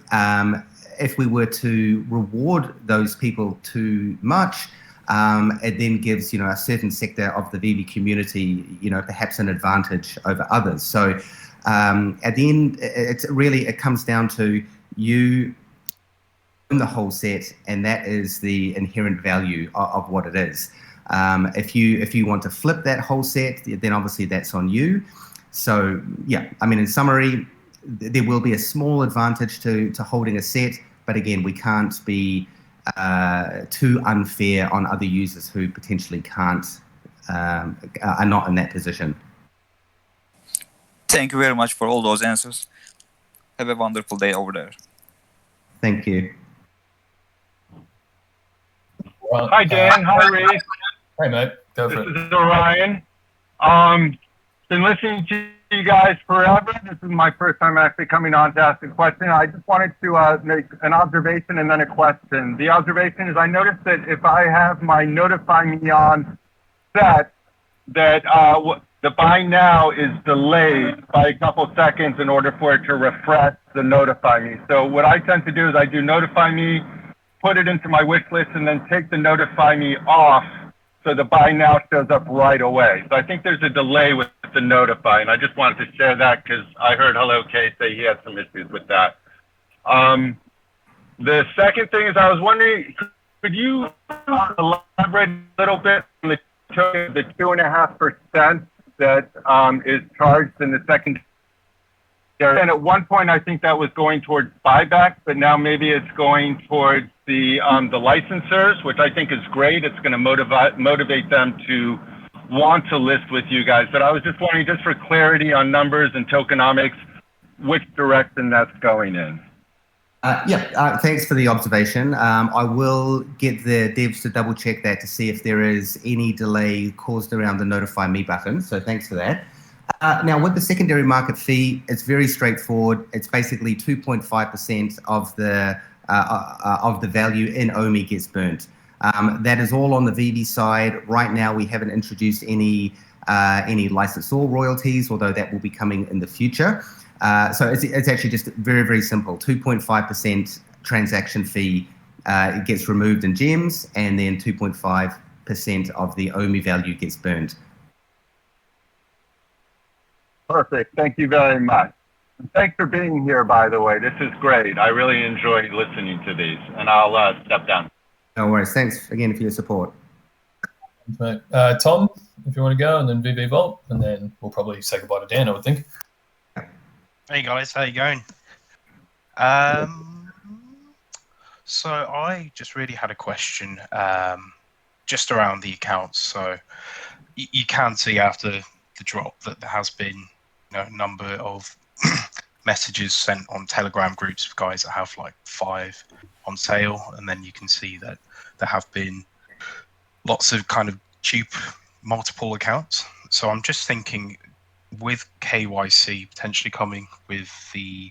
if we were to reward those people too much, it then gives a certain sector of the VeVe community perhaps an advantage over others. So at the end, it comes down to you own the whole set, and that is the inherent value of what it is. If you want to flip that whole set, then obviously that's on you. So yeah, I mean, in summary, there will be a small advantage to holding a set, but again, we can't be too unfair on other users who potentially are not in that position. Thank you very much for all those answers. Have a wonderful day over there. Thank you. Well, hi, Dan. Hi, Ray. Hey, mate. Go for it. This is Orion. Been listening to you guys forever. This is my first time actually coming on to ask a question. I just wanted to make an observation and then a question. The observation is I noticed that if I have my Notify Me on set, that the buy now is delayed by a couple seconds in order for it to refresh the Notify Me. So what I tend to do is I do Notify Me, put it into my wish list, and then take the Notify Me off so the buy now shows up right away. So I think there's a delay with the Notify, and I just wanted to share that because I heard Hello K say he had some issues with that. The second thing is I was wondering, could you elaborate a little bit on the 2.5% that is charged in the second? And at one point, I think that was going towards buyback, but now maybe it's going towards the licensors, which I think is great. It's going to motivate them to want to list with you guys. But I was just wondering, just for clarity on numbers and tokenomics, which direction that's going in. Thanks for the observation. I will get the devs to double check that to see if there is any delay caused around the Notify Me button. So thanks for that. Now, with the secondary market fee, it's very straightforward. It's basically 2.5% of the value in OMI gets burnt. That is all on the VeVe side. Right now, we haven't introduced any licensor royalties, although that will be coming in the future. So it's actually just very, very simple. 2.5% transaction fee gets removed in gems, and then 2.5% of the OMI value gets burnt. Perfect. Thank you very much. And thanks for being here, by the way. This is great. I really enjoyed listening to these, and I'll step down. No worries. Thanks again for your support. Tom, if you want to go, and then VeVe Vault, and then we'll probably say goodbye to Dan, I would think. Hey guys, how you going? So I just really had a question just around the accounts. So you can see after the drop that there has been a number of messages sent on Telegram groups for guys that have like 5 on sale, and then you can see that there have been lots of kind of cheap multiple accounts. So I'm just thinking, with KYC potentially coming with the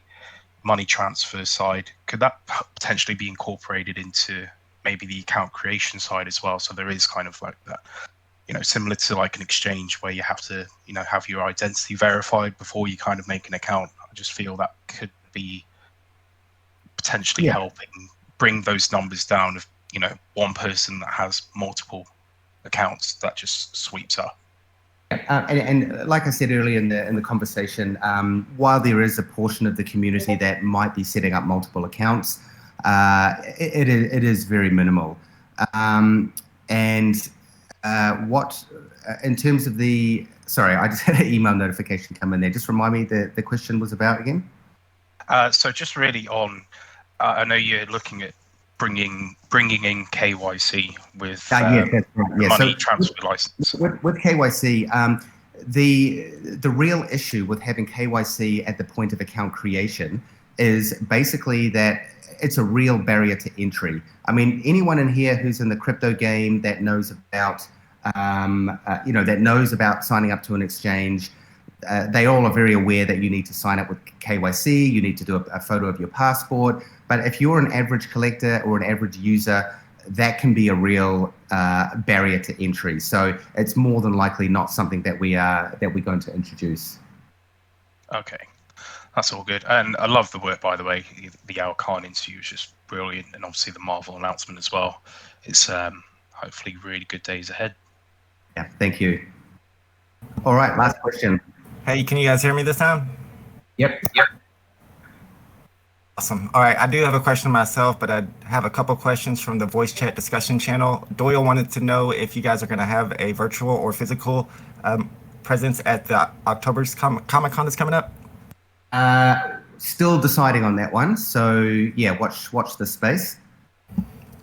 money transfer side, could that potentially be incorporated into maybe the account creation side as well? So there is kind of like that, similar to like an exchange where you have to, have your identity verified before you kind of make an account. I just feel that could be potentially helping bring those numbers down of, one person that has multiple accounts that just sweeps up. And like I said earlier in the conversation, while there is a portion of the community that might be setting up multiple accounts, it is very minimal. In terms of the, sorry, I just had an email notification come in there. Just remind me the question was about again. So just really on, I know you're looking at bringing in KYC with money transfer license. With KYC, the real issue with having KYC at the point of account creation is basically that it's a real barrier to entry. I mean, anyone in here who's in the crypto game that knows about, that knows about signing up to an exchange, they all are very aware that you need to sign up with KYC, you need to do a photo of your passport. But if you're an average collector or an average user, that can be a real barrier to entry. So it's more than likely not something that we're going to introduce. Okay, that's all good. And I love the work, by the way. The Al Khan interview was just brilliant, and obviously the Marvel announcement as well. It's hopefully really good days ahead. Yeah, thank you. All right, last question. Hey, can you guys hear me this time? Yep. Awesome. All right, I do have a question myself, but I have a couple questions from the voice chat discussion channel. Doyle wanted to know if you guys are going to have a virtual or physical presence at the October's Comic-Con that's coming up. Still deciding on that one. So yeah, watch this space.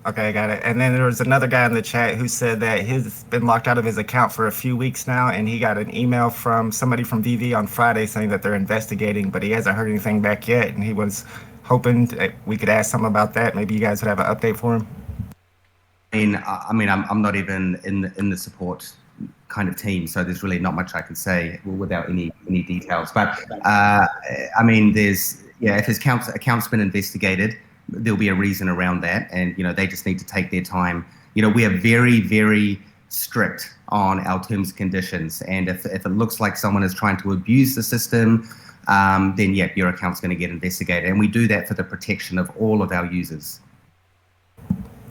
Okay, I got it. And then there was another guy in the chat who said that he's been locked out of his account for a few weeks now, and he got an email from somebody from VeVe on Friday saying that they're investigating, but he hasn't heard anything back yet, and he was hoping we could ask something about that. Maybe you guys would have an update for him. I'm not even in the support kind of team, so there's really not much I can say without any details. But if his account's been investigated, there'll be a reason around that, and they just need to take their time. We are very, very strict on our terms and conditions, and if it looks like someone is trying to abuse the system, then yeah, your account's going to get investigated, and we do that for the protection of all of our users.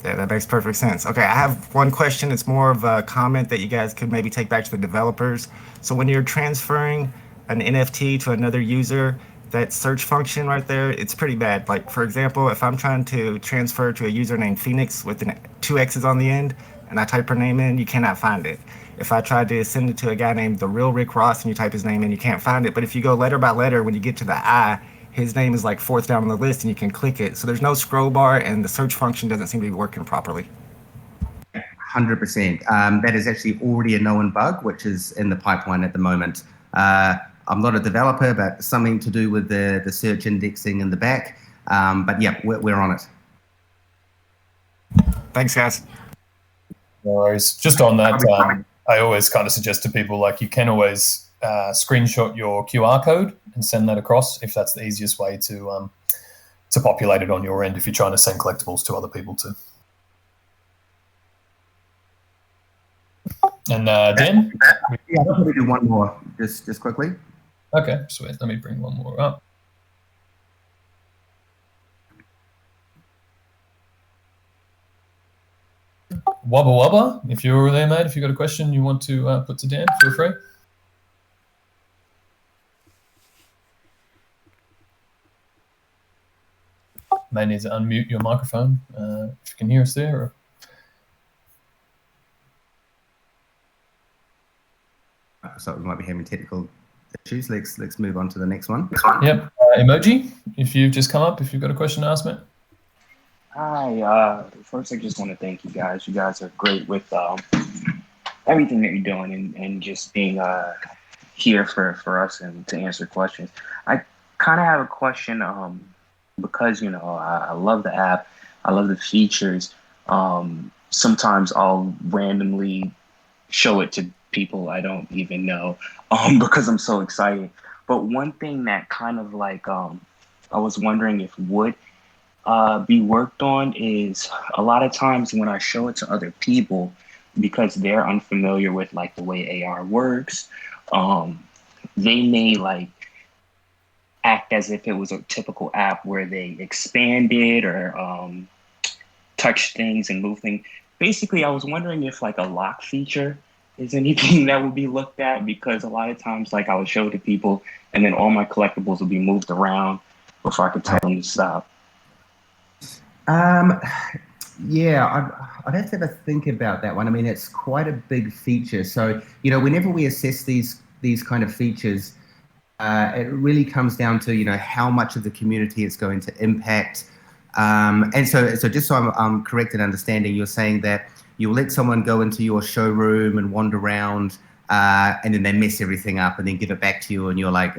Yeah, that makes perfect sense. Okay, I have one question. It's more of a comment that you guys could maybe take back to the developers. So when you're transferring an NFT to another user, that search function right there, it's pretty bad. Like, for example, if I'm trying to transfer to a user named Phoenix with two X's on the end, and I type her name in, you cannot find it. If I tried to send it to a guy named The Real Rick Ross and you type his name in, you can't find it. But if you go letter by letter, when you get to the I, his name is like fourth down on the list and you can click it. So there's no scroll bar and the search function doesn't seem to be working properly. 100%. That is actually already a known bug, which is in the pipeline at the moment. I'm not a developer, but something to do with the search indexing in the back. But yeah, we're on it. Thanks, guys. No worries. Just on that, I always kind of suggest to people, like, you can always screenshot your QR code and send that across if that's the easiest way to populate it on your end if you're trying to send collectibles to other people too. And Dan? Yeah, I'll probably do one more just quickly. Okay, sweet. Let me bring one more up. Wubba Wubba, if you're there, mate, if you've got a question you want to put to Dan, feel free. May need to unmute your microphone if you can hear us there. Or... So we might be having technical issues. Let's move on to the next one. Yep. Emoji, if you've just come up, if you've got a question to ask, mate. Hi. First, I just want to thank you guys. You guys are great with everything that you're doing and just being here for us and to answer questions. I kind of have a question because, I love the app. I love the features. Sometimes I'll randomly show it to people I don't even know because I'm so excited. But one thing that kind of like I was wondering if would be worked on is a lot of times when I show it to other people, because they're unfamiliar with like the way AR works, they may like act as if it was a typical app where they expand it or touch things and move things. Basically, I was wondering if like a lock feature is anything that would be looked at, because a lot of times like I would show it to people and then all my collectibles would be moved around before I could tell them to stop. Yeah, I'd have to have a think about that one. I mean, it's quite a big feature. So, whenever we assess these kind of features, it really comes down to, how much of the community it's going to impact. And so just so I'm correct in understanding, you're saying that you'll let someone go into your showroom and wander around, and then they mess everything up and then give it back to you and you're like,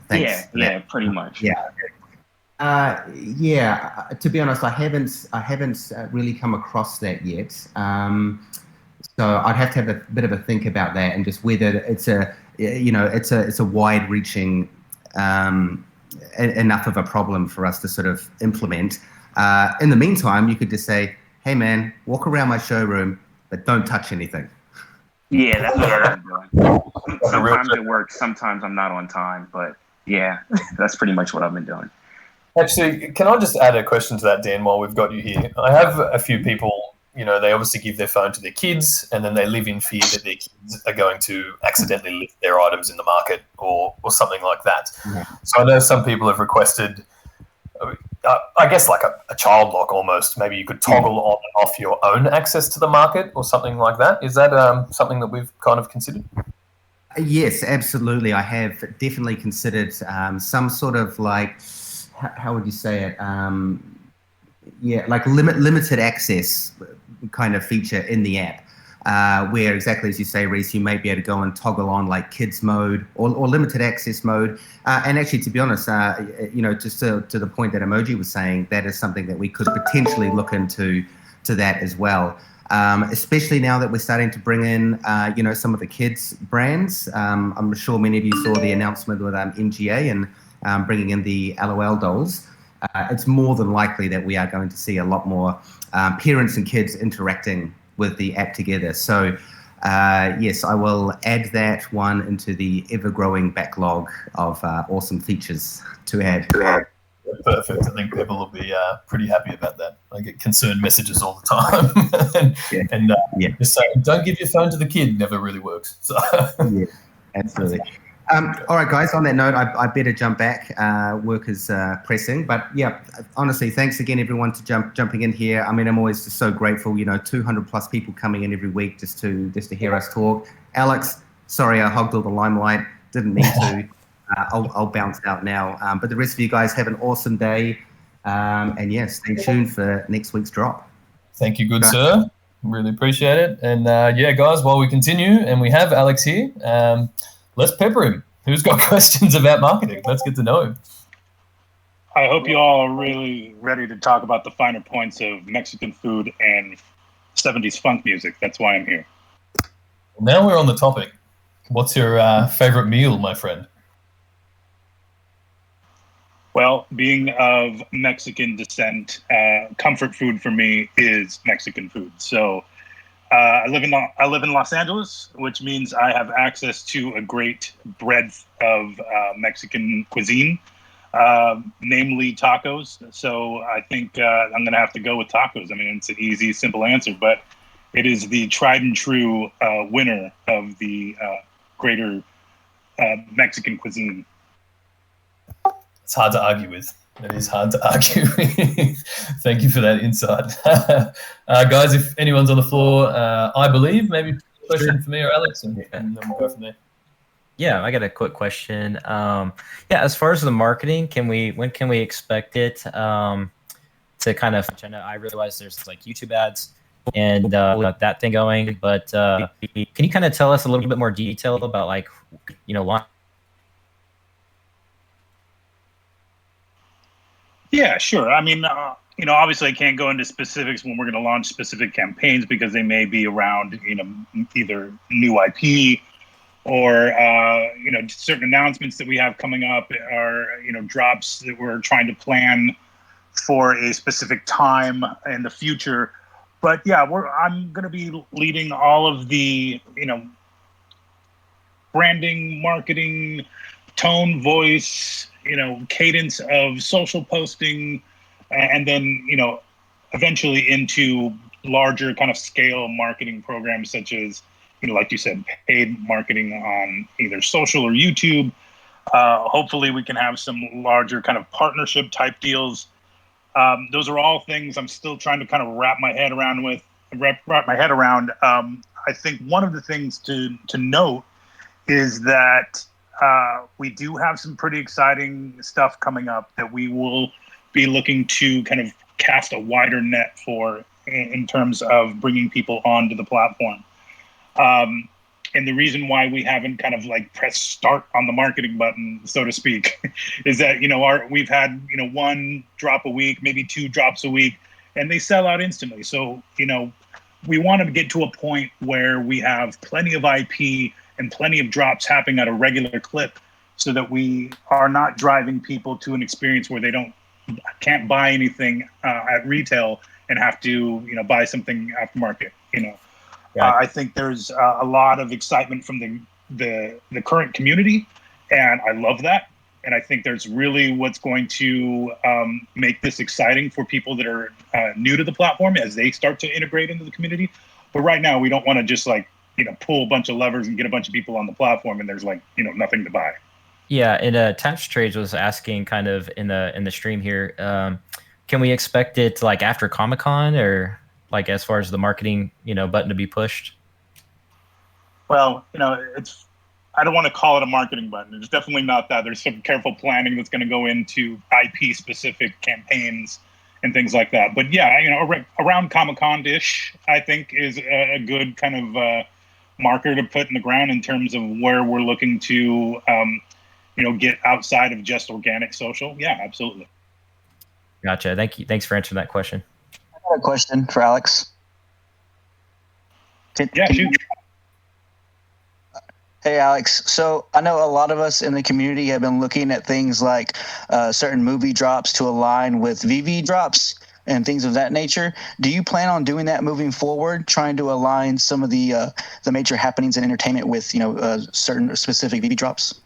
thanks. Yeah, pretty much. Yeah. Yeah, to be honest, I haven't really come across that yet. So I'd have to have a bit of a think about that and just whether it's it's a wide-reaching enough of a problem for us to sort of implement. In the meantime, you could just say, "Hey, man, walk around my showroom, but don't touch anything." Yeah, that's what I've been doing. Sometimes it works. Sometimes I'm not on time, but yeah, that's pretty much what I've been doing. Actually, can I just add a question to that, Dan, while we've got you here? I have a few people, they obviously give their phone to their kids, and then they live in fear that their kids are going to accidentally list their items in the market or something like that. So I know some people have requested, I guess like a child lock almost. Maybe you could toggle on and off your own access to the market or something like that. Is that something that we've kind of considered? Yes, absolutely. I have definitely considered some sort of like, how would you say it? Like limited access kind of feature in the app, where exactly as you say, Reese, you may be able to go and toggle on like kids mode or limited access mode. And actually, to be honest, just to the point that Emoji was saying, that is something that we could potentially look into that as well. Especially now that we're starting to bring in, some of the kids brands. I'm sure many of you saw the announcement with MGA and bringing in the LOL dolls. It's more than likely that we are going to see a lot more parents and kids interacting with the app together. So yes, I will add that one into the ever-growing backlog of awesome features to add. Perfect. I think people will be pretty happy about that. I get concerned messages all the time. and just saying, don't give your phone to the kid never really works. So. Yeah, absolutely. All right, guys, on that note, I better jump back. Work is pressing. But yeah, honestly, thanks again, everyone, to jumping in here. I mean, I'm always just so grateful, 200 plus people coming in every week just to hear us talk. Alex, sorry I hogged all the limelight. Didn't mean to. I'll bounce out now. But the rest of you guys have an awesome day. And yeah, stay tuned for next week's drop. Thank you, good sir. Really appreciate it. And yeah, guys, while we continue, and we have Alex here, let's pepper him. Who's got questions about marketing? Let's get to know him. I hope you all are really ready to talk about the finer points of Mexican food and 70s funk music. That's why I'm here. Now we're on the topic. What's your favorite meal, my friend? Well, being of Mexican descent, comfort food for me is Mexican food. So I live in Los Angeles, which means I have access to a great breadth of Mexican cuisine, namely tacos. So I think I'm going to have to go with tacos. I mean, it's an easy, simple answer, but it is the tried and true winner of the greater Mexican cuisine. It's hard to argue with. It is hard to argue with. Thank you for that insight. Guys, if anyone's on the floor, I believe, maybe a question for me or Alex, and then we'll go from there. Yeah, I got a quick question. As far as the marketing, when can we expect it to kind of, I realize there's like YouTube ads and that thing going, but can you kind of tell us a little bit more detail about like, launch? Yeah, sure. I mean, obviously I can't go into specifics when we're going to launch specific campaigns because they may be around, either new IP or, certain announcements that we have coming up are, drops that we're trying to plan for a specific time in the future. But yeah, I'm going to be leading all of the, branding, marketing, tone, voice, cadence of social posting, and then, eventually into larger kind of scale marketing programs such as, like you said, paid marketing on either social or YouTube. Hopefully we can have some larger kind of partnership type deals. Those are all things I'm still trying to kind of wrap my head around. I think one of the things to note is that we do have some pretty exciting stuff coming up that we will be looking to kind of cast a wider net for in terms of bringing people onto the platform. And the reason why we haven't kind of like pressed start on the marketing button, so to speak, is that, we've had, one drop a week, maybe 2 drops a week, and they sell out instantly. So, we want to get to a point where we have plenty of IP and plenty of drops happening at a regular clip, so that we are not driving people to an experience where they can't buy anything at retail and have to buy something aftermarket. I think there's a lot of excitement from the current community, and I love that. And I think there's really what's going to make this exciting for people that are new to the platform as they start to integrate into the community. But right now, we don't want to just pull a bunch of levers and get a bunch of people on the platform and there's nothing to buy. Yeah, and Taps Trades was asking kind of in the stream here, can we expect it after Comic-Con, or as far as the marketing button to be pushed? Well, I don't want to call it a marketing button. It's definitely not that. There's some careful planning that's going to go into IP-specific campaigns and things like that. But yeah, around Comic-Con-ish, I think is a good kind of marker to put in the ground in terms of where we're looking to, get outside of just organic social. Yeah, absolutely. Gotcha. Thank you. Thanks for answering that question. I got a question for Alex. Shoot. Hey, Alex. So I know a lot of us in the community have been looking at things like certain movie drops to align with VeVe drops and things of that nature. Do you plan on doing that moving forward, trying to align some of the major happenings in entertainment with certain specific VeVe drops?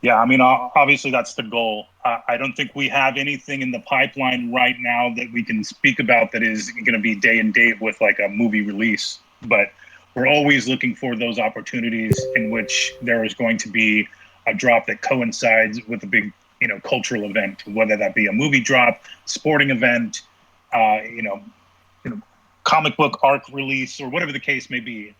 Yeah, I mean, obviously that's the goal. I don't think we have anything in the pipeline right now that we can speak about that is going to be day and date with a movie release. But we're always looking for those opportunities in which there is going to be a drop that coincides with a big, cultural event, whether that be a movie drop, sporting event, comic book arc release, or whatever the case may be.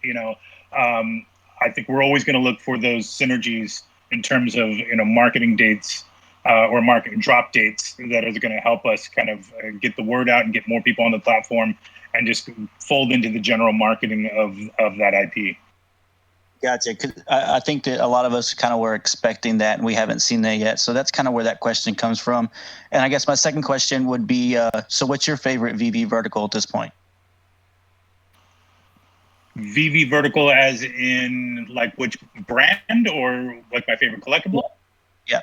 I think we're always going to look for those synergies in terms of marketing dates or market drop dates that is going to help us kind of get the word out and get more people on the platform and just fold into the general marketing of that IP. Gotcha. 'Cause I think that a lot of us kind of were expecting that, and we haven't seen that yet. So that's kind of where that question comes from. And I guess my second question would be, so what's your favorite VeVe vertical at this point? VeVe vertical as in which brand, or my favorite collectible? Yeah.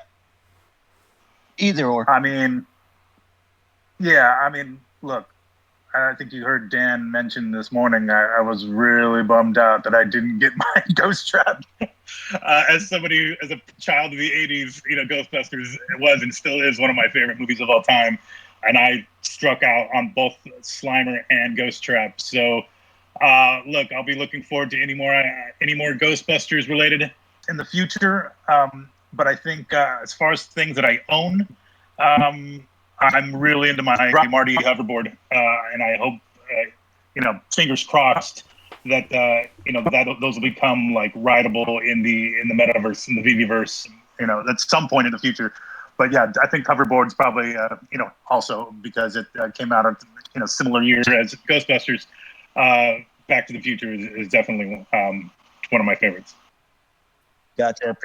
Either or. I mean, look, I think you heard Dan mention this morning, I was really bummed out that I didn't get my Ghost Trap. As a child of the 80s, Ghostbusters was and still is one of my favorite movies of all time. And I struck out on both Slimer and Ghost Trap. So, look, I'll be looking forward to any more Ghostbusters related in the future. But I think as far as things that I own, I'm really into my Marty hoverboard, and I hope, fingers crossed that those will become rideable in the metaverse, in the VeVeverse, at some point in the future. But yeah, I think hoverboard's probably also because it came out of similar year as Ghostbusters. Back to the Future is definitely one of my favorites. Gotcha.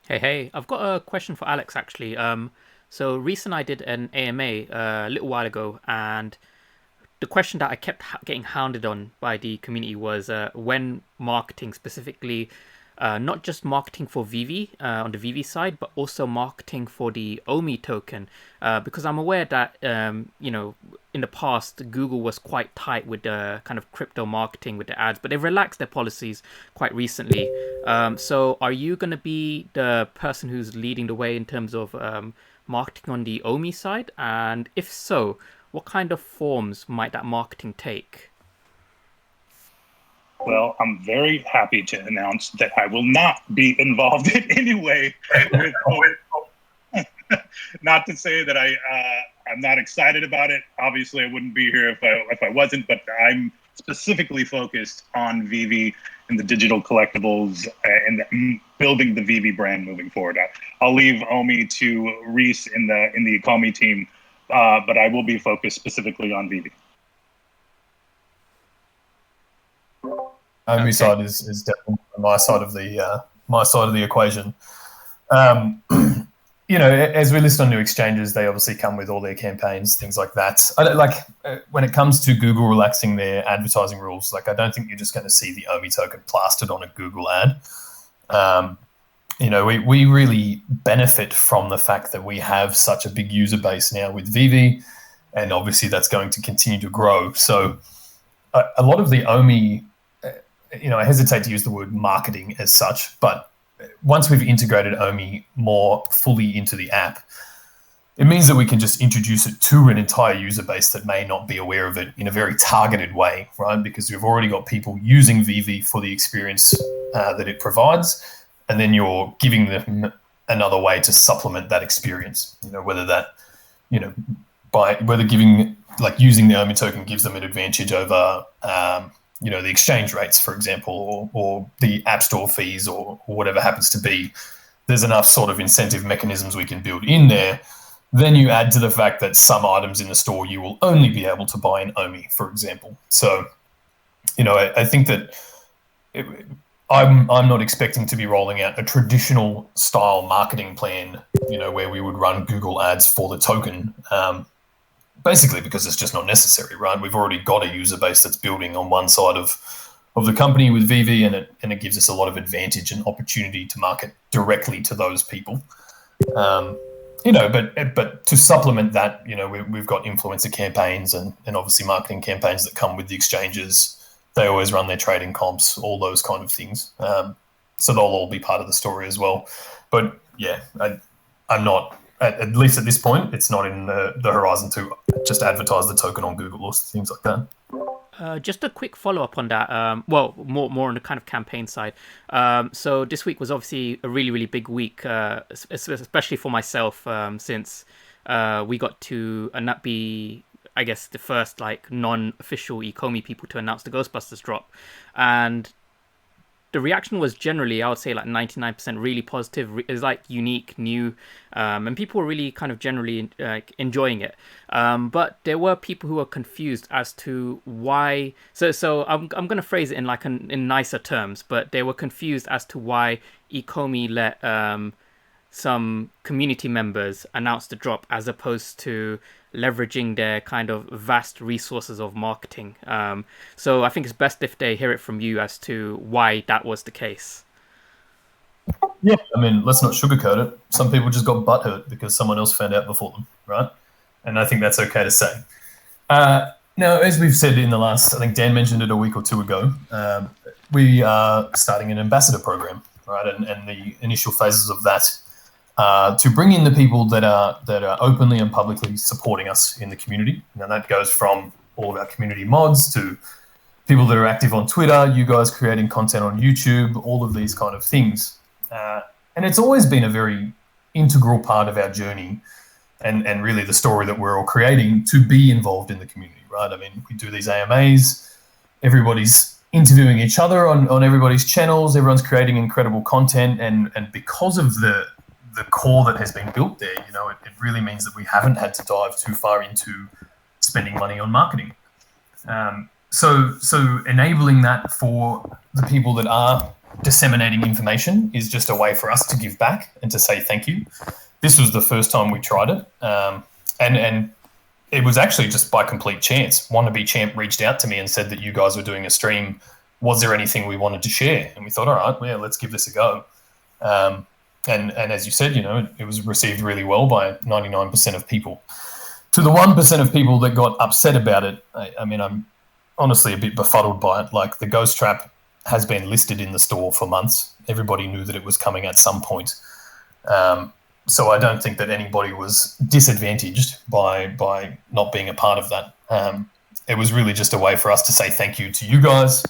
Hey, I've got a question for Alex, actually. So recently I did an AMA a little while ago, and the question that I kept getting hounded on by the community was when marketing, specifically not just marketing for VeVe on the VeVe side, but also marketing for the OMI token, because I'm aware that in the past Google was quite tight with the kind of crypto marketing with the ads, but they've relaxed their policies quite recently. So are you going to be the person who's leading the way in terms of marketing on the OMI side? And if so, what kind of forms might that marketing take? Well, I'm very happy to announce that I will not be involved in any way with not to say that I'm not excited about it. Obviously, I wouldn't be here if I wasn't, but I'm specifically focused on VeVe and the digital collectibles and building the VeVe brand moving forward. I'll leave OMI to Reese in the Ecomi team, but I will be focused specifically on VeVe. OMI side is definitely my side of the equation. you know, as we list on new exchanges, they obviously come with all their campaigns, things like that. When it comes to Google relaxing their advertising rules, like I don't think you're just going to see the OMI token plastered on a Google ad. You know, we really benefit from the fact that we have such a big user base now with VeVe, and obviously that's going to continue to grow. So a lot of the OMI, you know, I hesitate to use the word marketing as such, but once we've integrated OMI more fully into the app, it means that we can just introduce it to an entire user base that may not be aware of it in a very targeted way, right? Because we've already got people using VeVe for the experience that it provides, and then you're giving them another way to supplement that experience. You know, whether that, you know, using the OMI token gives them an advantage over, you know, the exchange rates, for example, or the app store fees, or whatever happens to be. There's enough sort of incentive mechanisms we can build in there. Then you add to the fact that some items in the store you will only be able to buy in OMI, for example. So, you know, I think that I'm not expecting to be rolling out a traditional style marketing plan, you know, where we would run Google ads for the token. Basically because it's just not necessary, right? We've already got a user base that's building on one side of the company with VeVe, and it gives us a lot of advantage and opportunity to market directly to those people. You know, but to supplement that, you know, we've got influencer campaigns and obviously marketing campaigns that come with the exchanges. They always run their trading comps, all those kind of things. So they'll all be part of the story as well. But yeah, I'm not. At least at this point, it's not in the horizon to just advertise the token on Google or things like that. Just a quick follow-up on that. Well, more on the kind of campaign side. So this week was obviously a really, really big week, especially for myself, since we got to be, I guess, the first like non-official Ecomi people to announce the Ghostbusters drop. And the reaction was generally, I would say, like 99% really positive. It's like unique, new, and people were really kind of generally enjoying it. But there were people who were confused as to why. So I'm going to phrase it in like in nicer terms, but they were confused as to why Ecomi let some community members announce the drop as opposed to leveraging their kind of vast resources of marketing. So I think it's best if they hear it from you as to why that was the case. Yeah, I mean, let's not sugarcoat it. Some people just got butthurt because someone else found out before them, right? And I think that's okay to say. Now, as we've said in the last, I think Dan mentioned it a week or two ago, we are starting an ambassador program, right? And the initial phases of that to bring in the people that are openly and publicly supporting us in the community. Now that goes from all of our community mods to people that are active on Twitter, you guys creating content on YouTube, all of these kind of things. And it's always been a very integral part of our journey and really the story that we're all creating to be involved in the community, right? I mean, we do these AMAs, everybody's interviewing each other on everybody's channels, everyone's creating incredible content, and because of the core that has been built there, you know, it really means that we haven't had to dive too far into spending money on marketing. So enabling that for the people that are disseminating information is just a way for us to give back and to say thank you. This was the first time we tried it, and it was actually just by complete chance. Wannabe Champ reached out to me and said that you guys were doing a stream. Was there anything we wanted to share? And we thought, all right, well, let's give this a go. And as you said, you know, it was received really well by 99% of people. To the 1% of people that got upset about it, I mean, I'm honestly a bit befuddled by it. Like, the Ghost Trap has been listed in the store for months. Everybody knew that it was coming at some point. So I don't think that anybody was disadvantaged by not being a part of that. It was really just a way for us to say thank you to you guys,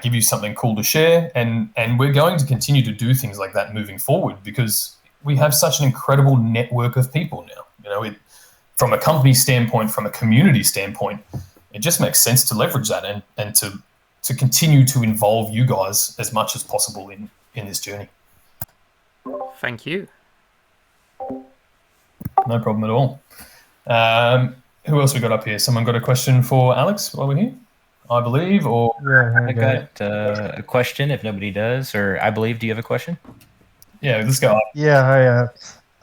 give you something cool to share, and we're going to continue to do things like that moving forward because we have such an incredible network of people now. You know, from a company standpoint, from a community standpoint, it just makes sense to leverage that and to continue to involve you guys as much as possible in this journey. Thank you. No problem at all. Who else we got up here? Someone got a question for Alex while we're here, I believe, or I got a question if nobody does, or I believe. Do you have a question? Yeah, let's go. Yeah,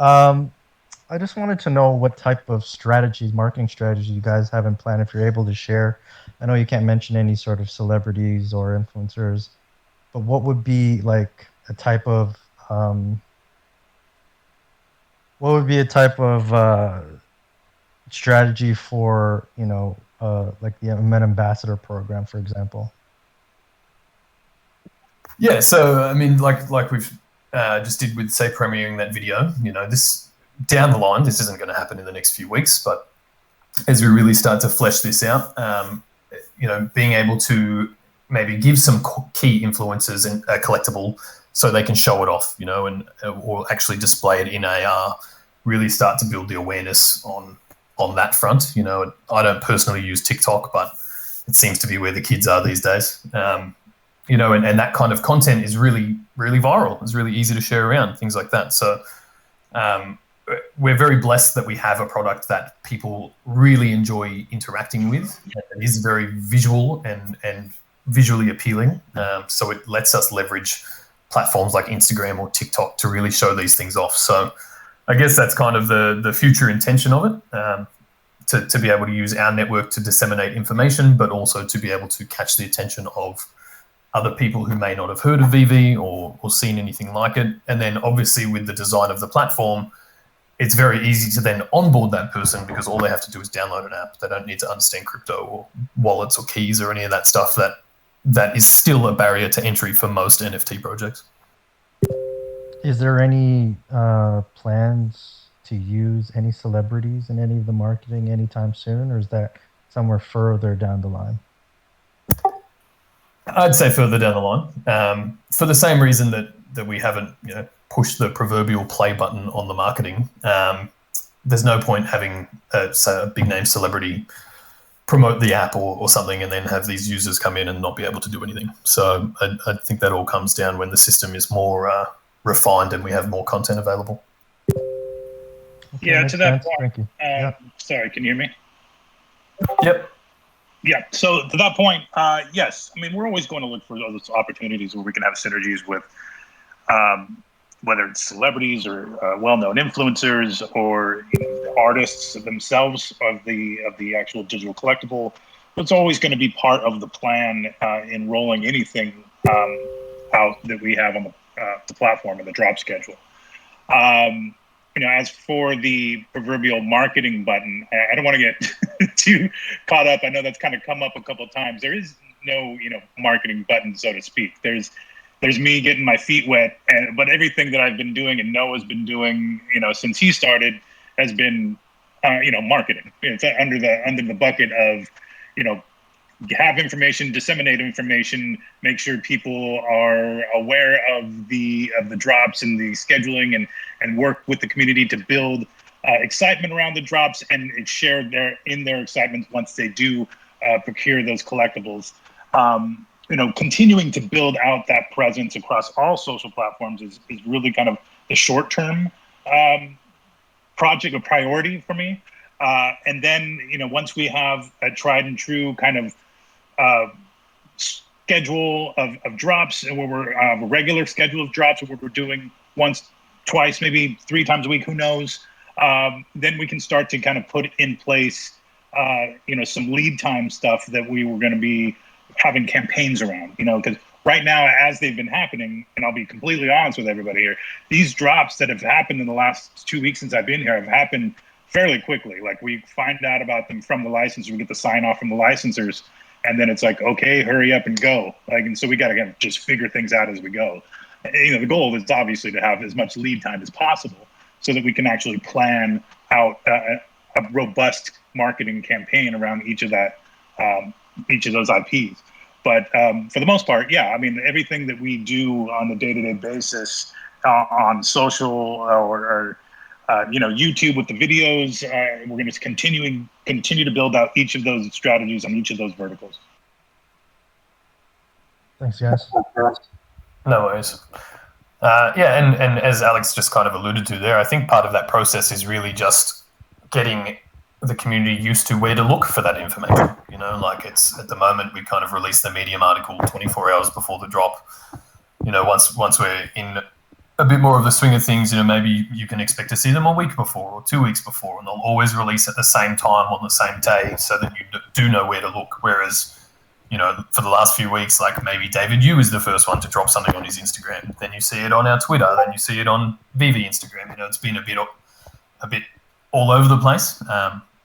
I just wanted to know what type of strategies, marketing strategies you guys have in plan, if you're able to share. I know you can't mention any sort of celebrities or influencers, but what would be like a type of strategy for, you know, like the Met Ambassador program, for example? Yeah, so I mean, like we've just did with, say, premiering that video. You know, this down the line, this isn't going to happen in the next few weeks, but as we really start to flesh this out, you know, being able to maybe give some key influencers a collectible so they can show it off, you know, and or actually display it in AR, really start to build the awareness on that front. You know, I don't personally use TikTok, but it seems to be where the kids are these days. You know, and that kind of content is really, really viral. It's really easy to share around, things like that. So we're very blessed that we have a product that people really enjoy interacting with. It is very visual and visually appealing. So it lets us leverage platforms like Instagram or TikTok to really show these things off. So I guess that's kind of the future intention of it, to be able to use our network to disseminate information, but also to be able to catch the attention of other people who may not have heard of VeVe or seen anything like it. And then obviously with the design of the platform, it's very easy to then onboard that person because all they have to do is download an app. They don't need to understand crypto or wallets or keys or any of that stuff that is still a barrier to entry for most NFT projects. Is there any plans to use any celebrities in any of the marketing anytime soon, or is that somewhere further down the line? I'd say further down the line, for the same reason that we haven't, you know, pushed the proverbial play button on the marketing. There's no point having say a big name celebrity promote the app or something and then have these users come in and not be able to do anything. So I think that all comes down when the system is more refined and we have more content available. Okay, Yeah, to that sense. point. Thank you. Sorry, can you hear me? Yep. Yeah, so to that point, yes. I mean, we're always going to look for those opportunities where we can have synergies with whether it's celebrities or well-known influencers or, you know, the artists themselves of the actual digital collectible. It's always going to be part of the plan in rolling anything out that we have on the platform and the drop schedule. You know, as for the proverbial marketing button, I don't want to get too caught up. I know that's kind of come up a couple of times. There is no, you know, marketing button, so to speak. There's me getting my feet wet, but everything that I've been doing and Noah's been doing, you know, since he started has been, you know, marketing. It's under the bucket of, you know, have information, disseminate information, make sure people are aware of the drops and the scheduling, and work with the community to build excitement around the drops and share their excitement once they do procure those collectibles. You know, continuing to build out that presence across all social platforms is really kind of the short-term project or priority for me. And then, you know, once we have a tried and true kind of schedule of drops, and where we're a regular schedule of drops, where we're doing once, twice, maybe 3 times a week, who knows, then we can start to kind of put in place, you know, some lead time stuff that we were going to be having campaigns around, you know, because right now, as they've been happening, and I'll be completely honest with everybody here, these drops that have happened in the last 2 weeks since I've been here have happened fairly quickly. Like, we find out about them from the licensor, we get the sign off from the licensors, and then it's like, okay, hurry up and go. Like, and so we got to just figure things out as we go. You know, the goal is obviously to have as much lead time as possible so that we can actually plan out a robust marketing campaign around each of those IPs. But for the most part, yeah, I mean, everything that we do on a day-to-day basis on social or you know, YouTube with the videos, we're going to continue to build out each of those strategies on each of those verticals. Thanks, guys. No worries. Yeah, and as Alex just kind of alluded to there, I think part of that process is really just getting the community used to where to look for that information. You know, like, it's at the moment we kind of release the Medium article 24 hours before the drop. You know, once we're in a bit more of the swing of things, maybe you can expect to see them a week before or 2 weeks before, and they'll always release at the same time on the same day so that you do know where to look. Whereas, for the last few weeks, like maybe David Yu is the first one to drop something on his Instagram. Then you see it on our Twitter. Then you see it on VeVe Instagram. It's been a bit all over the place.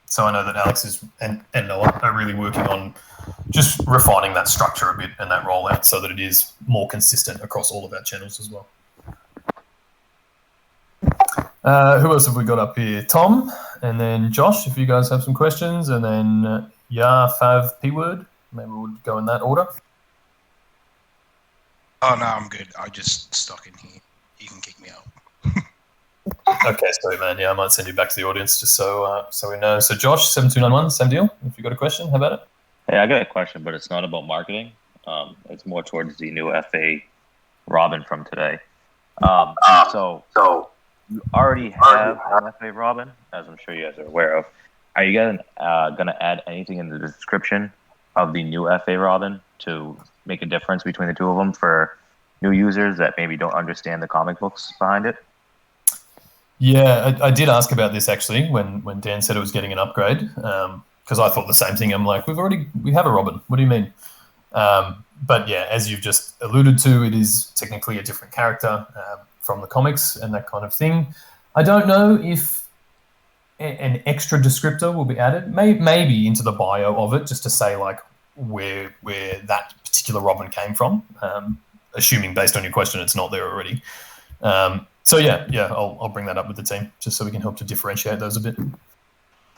So I know that Alex and Noah are really working on just refining that structure a bit and that rollout so that it is more consistent across all of our channels as well. Who else have we got up here? Tom, and then Josh, if you guys have some questions, and then Fav P-word. Maybe we'll go in that order. Oh, no, I'm good. I just stuck in here. You can kick me out. Okay, sorry, man. Yeah, I might send you back to the audience just so we know. So, Josh, 7291, same deal. If you got a question, how about it? Hey, I got a question, but it's not about marketing. It's more towards the new FA Robin from today. So you already have an FA Robin, as I'm sure you guys are aware of. Are you guys going to add anything in the description of the new FA Robin to make a difference between the two of them for new users that maybe don't understand the comic books behind it? Yeah, I did ask about this actually when Dan said it was getting an upgrade, because I thought the same thing. I'm like, we have a Robin. What do you mean? But yeah, as you've just alluded to, it is technically a different character from the comics and that kind of thing. I don't know if an extra descriptor will be added, maybe into the bio of it, just to say like where that particular Robin came from. Assuming based on your question, it's not there already. So yeah, I'll bring that up with the team just so we can help to differentiate those a bit.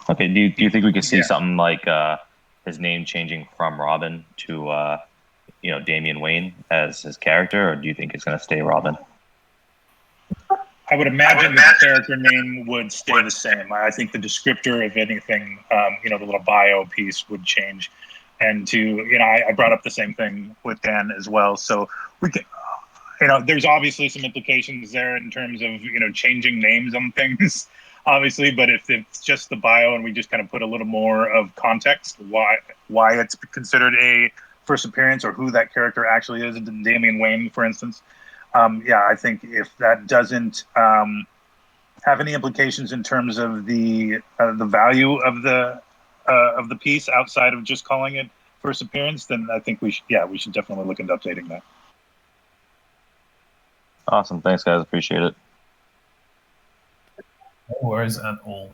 Okay. Do you think we could see something like his name changing from Robin to Damian Wayne as his character, or do you think it's going to stay Robin? I would imagine the character name would stay the same. I think the descriptor, if anything, the little bio piece would change. And I brought up the same thing with Dan as well. So we can, there's obviously some implications there in terms of, changing names on things, obviously. But if it's just the bio and we just kind of put a little more of context, why it's considered a first appearance or who that character actually is, Damian Wayne, for instance. I think if that doesn't have any implications in terms of the value of the piece outside of just calling it first appearance, then I think we should definitely look into updating that. Awesome, thanks guys, appreciate it. No worries at all.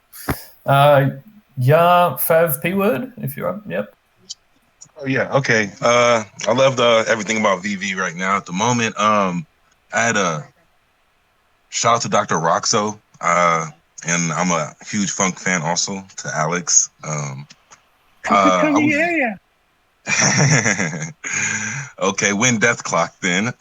Fav P-word, if you're up. Yep. Oh yeah, okay. I love everything about VeVe right now at the moment. I had a shout out to Dr. Roxo, and I'm a huge funk fan also, to Alex. Okay, when Death Clock then.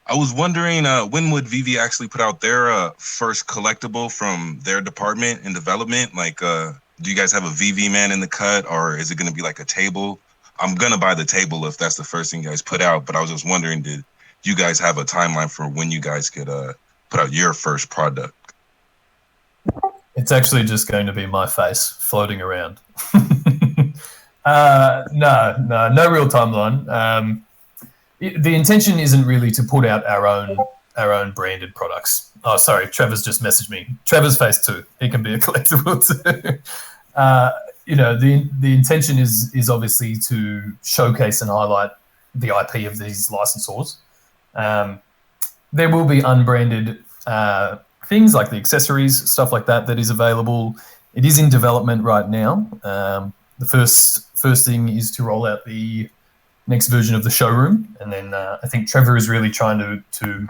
I was wondering when would VeVe actually put out their first collectible from their department in development? Like, do you guys have a VeVe man in the cut, or is it going to be like a table? I'm going to buy the table if that's the first thing you guys put out, but I was just wondering, did you guys have a timeline for when you guys could put out your first product? It's actually just going to be my face floating around. No real timeline. The intention isn't really to put out our own branded products. Oh, sorry, Trevor's just messaged me. Trevor's face too. He can be a collectible too. The intention is obviously to showcase and highlight the IP of these licensors. There will be unbranded things like the accessories, stuff like that is available. It is in development right now. The first thing is to roll out the next version of the showroom, and then I think Trevor is really trying to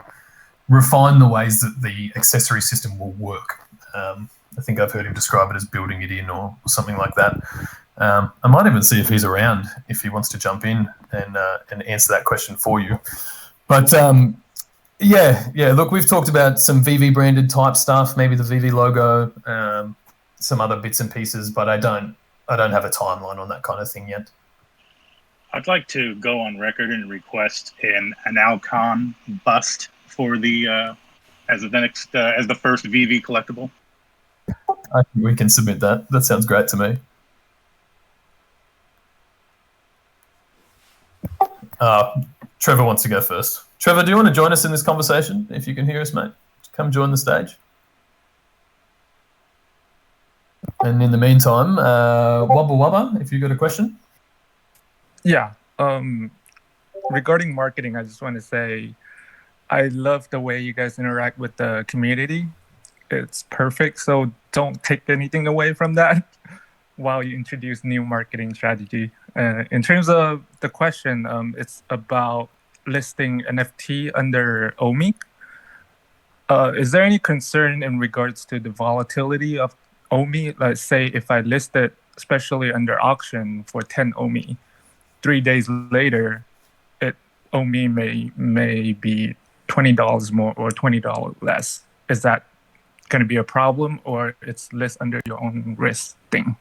refine the ways that the accessory system will work. I think I've heard him describe it as building it in or something like that. I might even see if he's around, if he wants to jump in and answer that question for you. But look, we've talked about some VeVe branded type stuff, maybe the VeVe logo, some other bits and pieces, but I don't have a timeline on that kind of thing yet. I'd like to go on record and request an Alcon bust for the as the first VeVe collectible. I think we can submit that. That sounds great to me. Trevor wants to go first. Trevor, do you want to join us in this conversation? If you can hear us, mate, come join the stage. And in the meantime, Wubba Wubba, if you've got a question. Yeah. Regarding marketing, I just want to say I love the way you guys interact with the community. It's perfect. So don't take anything away from that while you introduce new marketing strategy. In terms of the question, it's about listing NFT under OMI. Is there any concern in regards to the volatility of OMI? Let's say if I list it, especially under auction for 10 OMI, 3 days later, OMI may be $20 more or $20 less. Is that going to be a problem, or it's list under your own risk thing?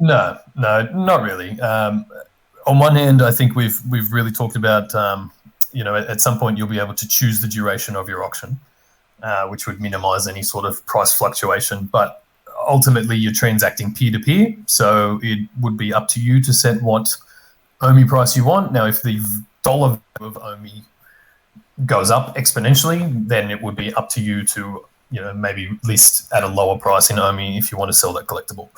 No, not really. On one hand, I think we've really talked about, at some point you'll be able to choose the duration of your auction, which would minimize any sort of price fluctuation. But ultimately, you're transacting peer-to-peer, so it would be up to you to set what OMI price you want. Now, if the dollar value of OMI goes up exponentially, then it would be up to you to, maybe list at a lower price in OMI if you want to sell that collectible.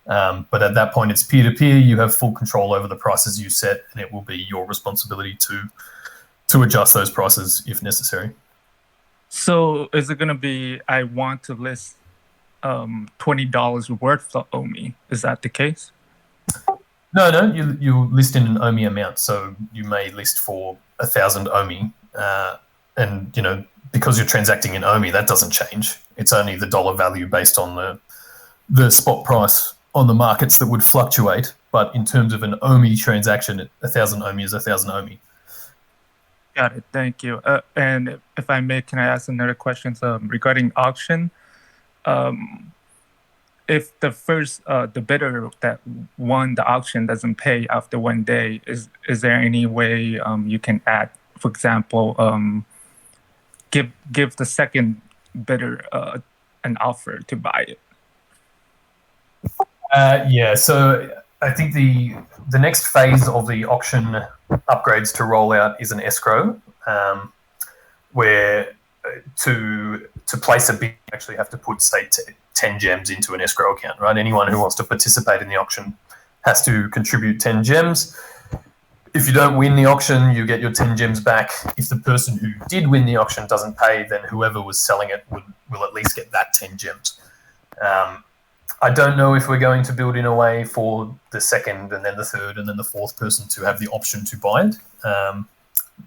But at that point, it's peer-to-peer. You have full control over the prices you set, and it will be your responsibility to adjust those prices if necessary. So is it going to be, I want to list $20 worth of OMI? Is that the case? No, you list in an OMI amount. So you may list for 1,000 OMI, and because you're transacting in OMI, that doesn't change. It's only the dollar value based on the spot price on the markets that would fluctuate. But in terms of an OMI transaction, 1,000 OMI is 1,000 OMI. Got it. Thank you. And if I may, can I ask another question regarding auction? If the bidder that won the auction doesn't pay after 1 day, is there any way you can add, for example, give the second bidder an offer to buy it? Yeah, so I think the next phase of the auction upgrades to roll out is an escrow, where to place a bid, you actually have to put, say, 10 gems into an escrow account, right? Anyone who wants to participate in the auction has to contribute 10 gems. If you don't win the auction, you get your 10 gems back. If the person who did win the auction doesn't pay, then whoever was selling it will at least get that 10 gems. I don't know if we're going to build in a way for the second and then the third and then the fourth person to have the option to buy it.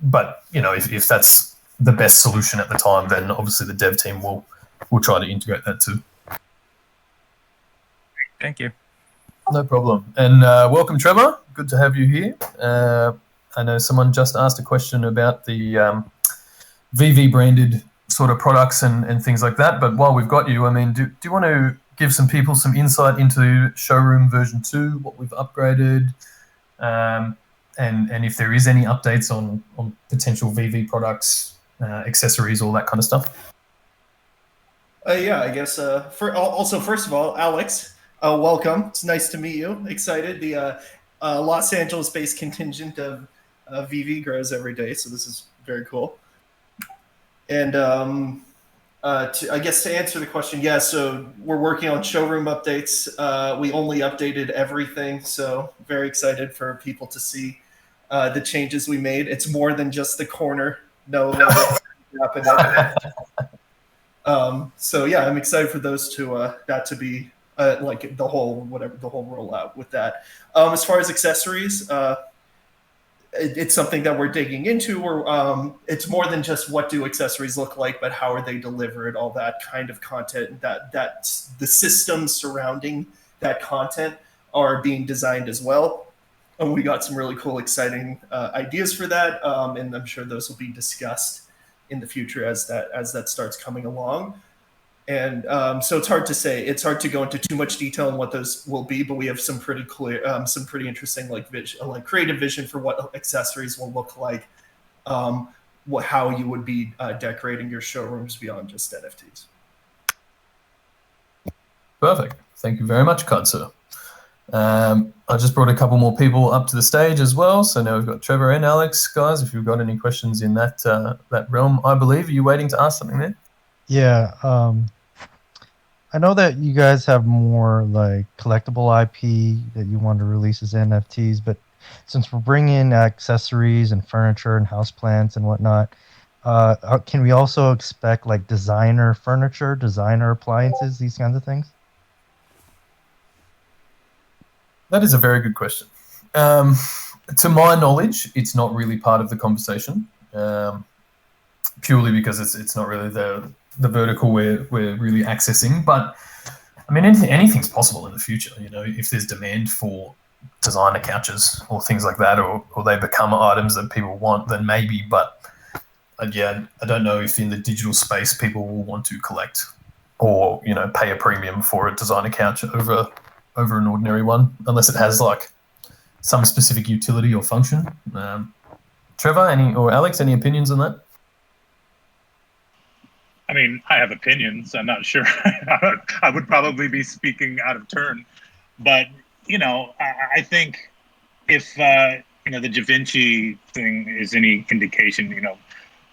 But, if that's the best solution at the time, then obviously the dev team will try to integrate that too. Thank you. No problem. And welcome, Trevor. Good to have you here. I know someone just asked a question about the VeVe branded sort of products and things like that. But while we've got you, I mean, do you want to give some people some insight into Showroom version 2, what we've upgraded, and if there is any updates on potential VeVe products, accessories, all that kind of stuff? Yeah, I guess. First of all, Alex, welcome. It's nice to meet you. Excited. The Los Angeles-based contingent of VeVe grows every day, so this is very cool. And I guess to answer the question, yeah, so we're working on showroom updates. We only updated everything, so very excited for people to see the changes we made. It's more than just the corner. No, so yeah, I'm excited for those that to be like the whole rollout with that. As far as accessories, it's something that we're digging into. It's more than just what do accessories look like, but how are they delivered, all that kind of content, that the systems surrounding that content are being designed as well. And we got some really cool, exciting ideas for that, and I'm sure those will be discussed in the future as that starts coming along. And so it's hard to say. It's hard to go into too much detail on what those will be, but we have some pretty clear, some pretty interesting creative vision for what accessories will look like, how you would be decorating your showrooms beyond just NFTs. Perfect. Thank you very much, Katsu. I just brought a couple more people up to the stage as well. So now we've got Trevor and Alex. Guys, if you've got any questions in that that realm, I believe. Are you waiting to ask something there? Yeah. I know that you guys have more like collectible IP that you want to release as NFTs, but since we're bringing accessories and furniture and houseplants and whatnot, can we also expect like designer furniture, designer appliances, these kinds of things? That is a very good question. To my knowledge, it's not really part of the conversation, purely because it's not really the vertical we're really accessing. But I mean, anything's possible in the future. You know, if there's demand for designer couches or things like that, or they become items that people want, then maybe. But again, I don't know if in the digital space people will want to collect or, you know, pay a premium for a designer couch over an ordinary one, unless it has like some specific utility or function. Trevor, or Alex, any opinions on that? I mean, I have opinions. I'm not sure. I would probably be speaking out of turn, but you know, I think if you know, the Da Vinci thing is any indication, you know,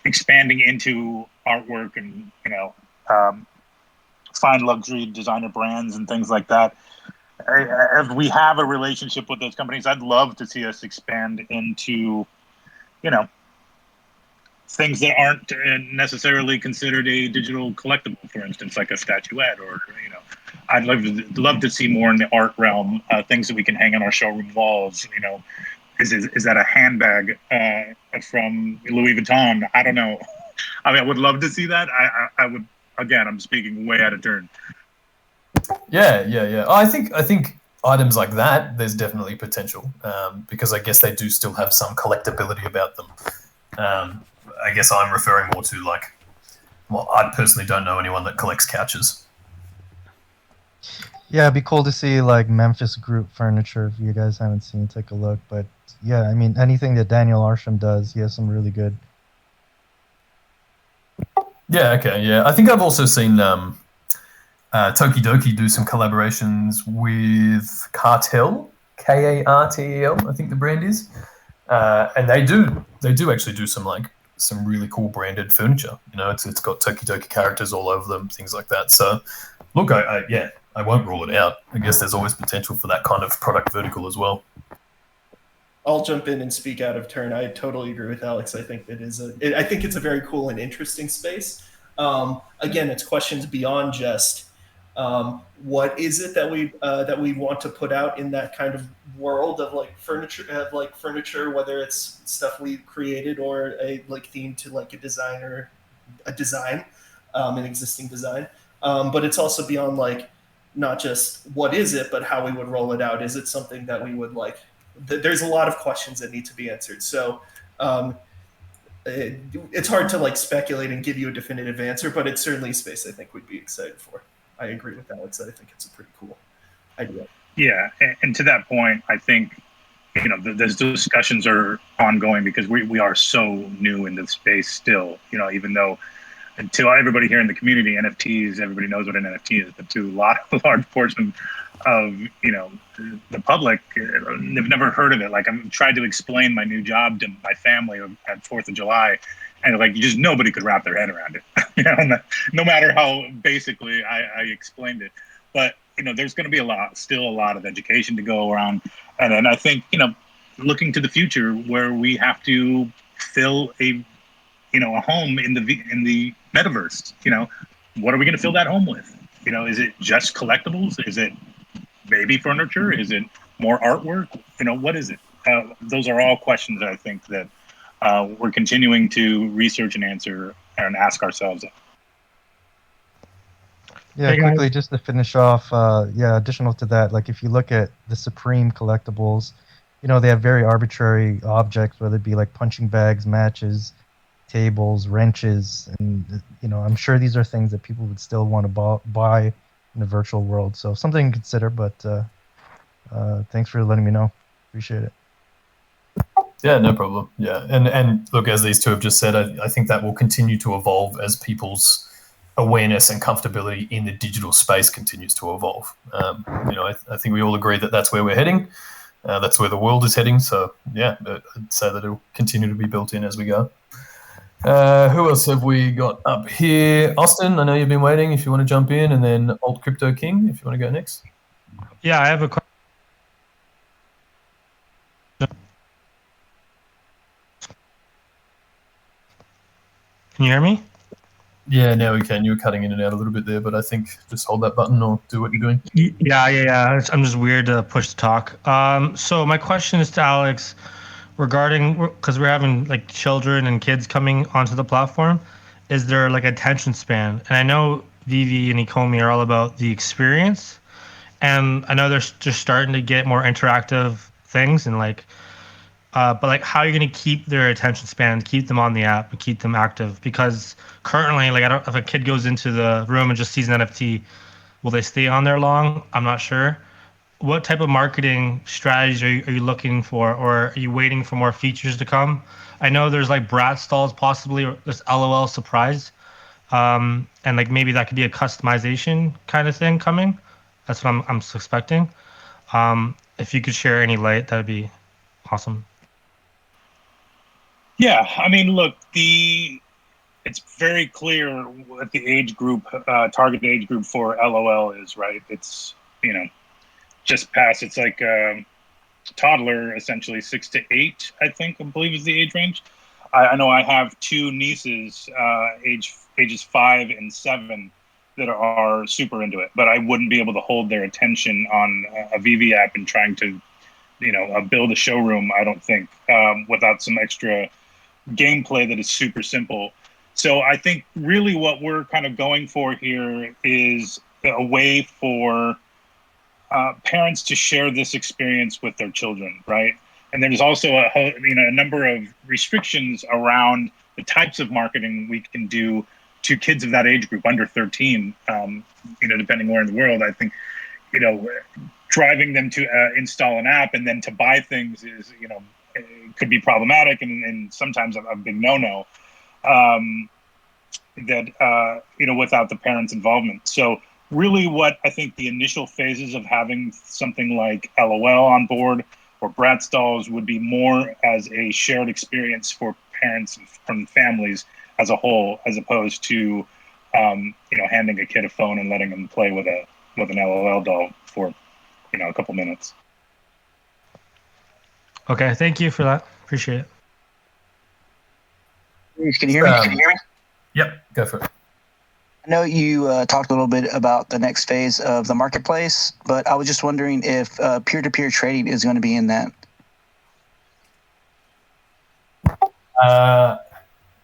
expanding into artwork and, you know, fine luxury designer brands and things like that. If we have a relationship with those companies, I'd love to see us expand into, you know, things that aren't necessarily considered a digital collectible, for instance, like a statuette, or, you know, I'd love to see more in the art realm, things that we can hang on our showroom walls. You know, is that a handbag from Louis Vuitton? I don't know. I mean, I would love to see that. I would. Again, I'm speaking way out of turn. Yeah. I think items like that, there's definitely potential, because I guess they do still have some collectability about them. I guess I'm referring more to like, well, I personally don't know anyone that collects couches. Yeah, it'd be cool to see like Memphis Group furniture. If you guys haven't seen, take a look. But yeah, I mean, anything that Daniel Arsham does, he has some really good. Yeah, okay, yeah. I think I've also seen Tokidoki do some collaborations with Cartel, Kartel, I think the brand is, and they do actually do some really cool branded furniture. You know, it's got Tokidoki characters all over them, things like that. So, look, I won't rule it out. I guess there's always potential for that kind of product vertical as well. I'll jump in and speak out of turn. I totally agree with Alex. I think I think it's a very cool and interesting space. Again, it's questions beyond just what is it that we want to put out in that kind of world of like furniture, whether it's stuff we created or a like themed to like a design, an existing design. But it's also beyond like not just what is it, but how we would roll it out. Is it something that we would like? There's a lot of questions that need to be answered. So it's hard to like speculate and give you a definitive answer, but it's certainly a space I think we'd be excited for. I agree with Alex. I think it's a pretty cool idea. Yeah, and to that point, I think, you know, those discussions are ongoing because we are so new in the space still. You know, even though to everybody here in the community, NFTs, everybody knows what an NFT is, but to a large portion of, you know, the public, they've never heard of it. Like, I'm trying to explain my new job to my family at 4th of July, and like, nobody could wrap their head around it. You know, no matter how basically I explained it. But, you know, there's going to be still a lot of education to go around, and then I think, you know, looking to the future where we have to fill a home in the metaverse. You know, what are we going to fill that home with? You know, is it just collectibles? Is it baby furniture? Is it more artwork? You know, what is it? Those are all questions that I think that we're continuing to research and answer and ask ourselves. Yeah, quickly, just to finish off, additional to that, like if you look at the Supreme collectibles, you know, they have very arbitrary objects, whether it be like punching bags, matches, tables, wrenches, and, you know, I'm sure these are things that people would still want to buy in the virtual world. So something to consider, but thanks for letting me know. Appreciate it. Yeah, no problem. Yeah, and look, as these two have just said, I think that will continue to evolve as people's awareness and comfortability in the digital space continues to evolve. You know, I think we all agree that that's where we're heading. That's where the world is heading. So yeah, I'd say that it'll continue to be built in as we go. Who else have we got up here? Austin, I know you've been waiting. If you want to jump in, and then Alt Crypto King, if you want to go next. Yeah, I have a question. Can you hear me? Yeah, now we can. You were cutting in and out a little bit there, but I think just hold that button or do what you're doing. Yeah. I'm just weird to push to talk. So my question is to Alex regarding, because we're having like children and kids coming onto the platform. Is there like attention span? And I know VeVe and Ecomi are all about the experience, and I know they're just starting to get more interactive things and like. But like, how are you going to keep their attention span, keep them on the app, and keep them active? Because currently, like, I don't. If a kid goes into the room and just sees an NFT, will they stay on there long? I'm not sure. What type of marketing strategies are you looking for, or are you waiting for more features to come? I know there's like Brat stalls possibly, or this LOL surprise, and like maybe that could be a customization kind of thing coming. That's what I'm suspecting. If you could share any light, that'd be awesome. Yeah, I mean, look, it's very clear what the age group, target age group for LOL is, right? It's, just past, it's like toddler, essentially 6 to 8, I believe is the age range. I know I have 2 nieces, ages 5 and 7, that are super into it, but I wouldn't be able to hold their attention on a VeVe app and trying to, build a showroom, I don't think, without some extra gameplay that is super simple. So I think really what we're kind of going for here is a way for parents to share this experience with their children, right? And there's also a number of restrictions around the types of marketing we can do to kids of that age group, under 13, depending where in the world. I think, driving them to install an app and then to buy things is, it could be problematic and sometimes a big no-no without the parents' involvement. So really what I think the initial phases of having something like LOL on board or Brat stalls would be more as a shared experience for parents from families as a whole, as opposed to, handing a kid a phone and letting them play with an LOL doll for, a couple minutes. Okay, thank you for that. Appreciate it. Can you hear me? Yep, go for it. I know you talked a little bit about the next phase of the marketplace, but I was just wondering if peer-to-peer trading is going to be in that.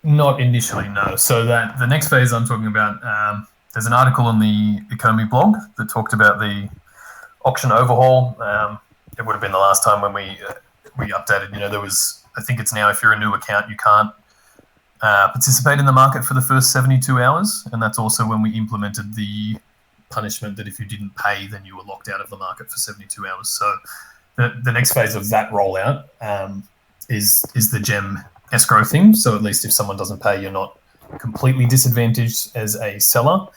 Not initially, no. So that the next phase I'm talking about, there's an article on the Ecomi blog that talked about the auction overhaul. It would have been the last time when we updated. There was, I think it's now, if you're a new account, you can't participate in the market for the first 72 hours. And that's also when we implemented the punishment that if you didn't pay, then you were locked out of the market for 72 hours. So the next phase of that rollout is the gem escrow thing. So at least if someone doesn't pay, you're not completely disadvantaged as a seller.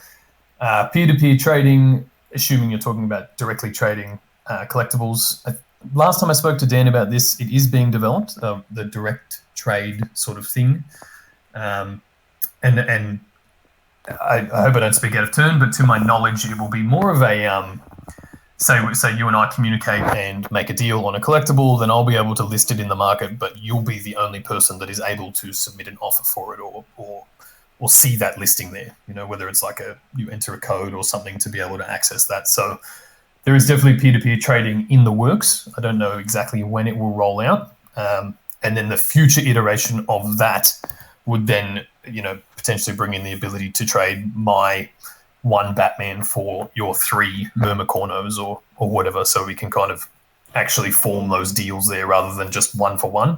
Peer-to-peer trading, assuming you're talking about directly trading collectibles. Last time I spoke to Dan about this, it is being developed, the direct trade sort of thing. And I hope I don't speak out of turn, but to my knowledge, it will be more of a, say you and I communicate and make a deal on a collectible, then I'll be able to list it in the market, but you'll be the only person that is able to submit an offer for it or see that listing there, whether it's like you enter a code or something to be able to access that. So there is definitely peer-to-peer trading in the works. I don't know exactly when it will roll out. And then the future iteration of that would then, potentially bring in the ability to trade my 1 Batman for your 3 Mermacornos or whatever. So we can kind of actually form those deals there rather than just 1 for 1.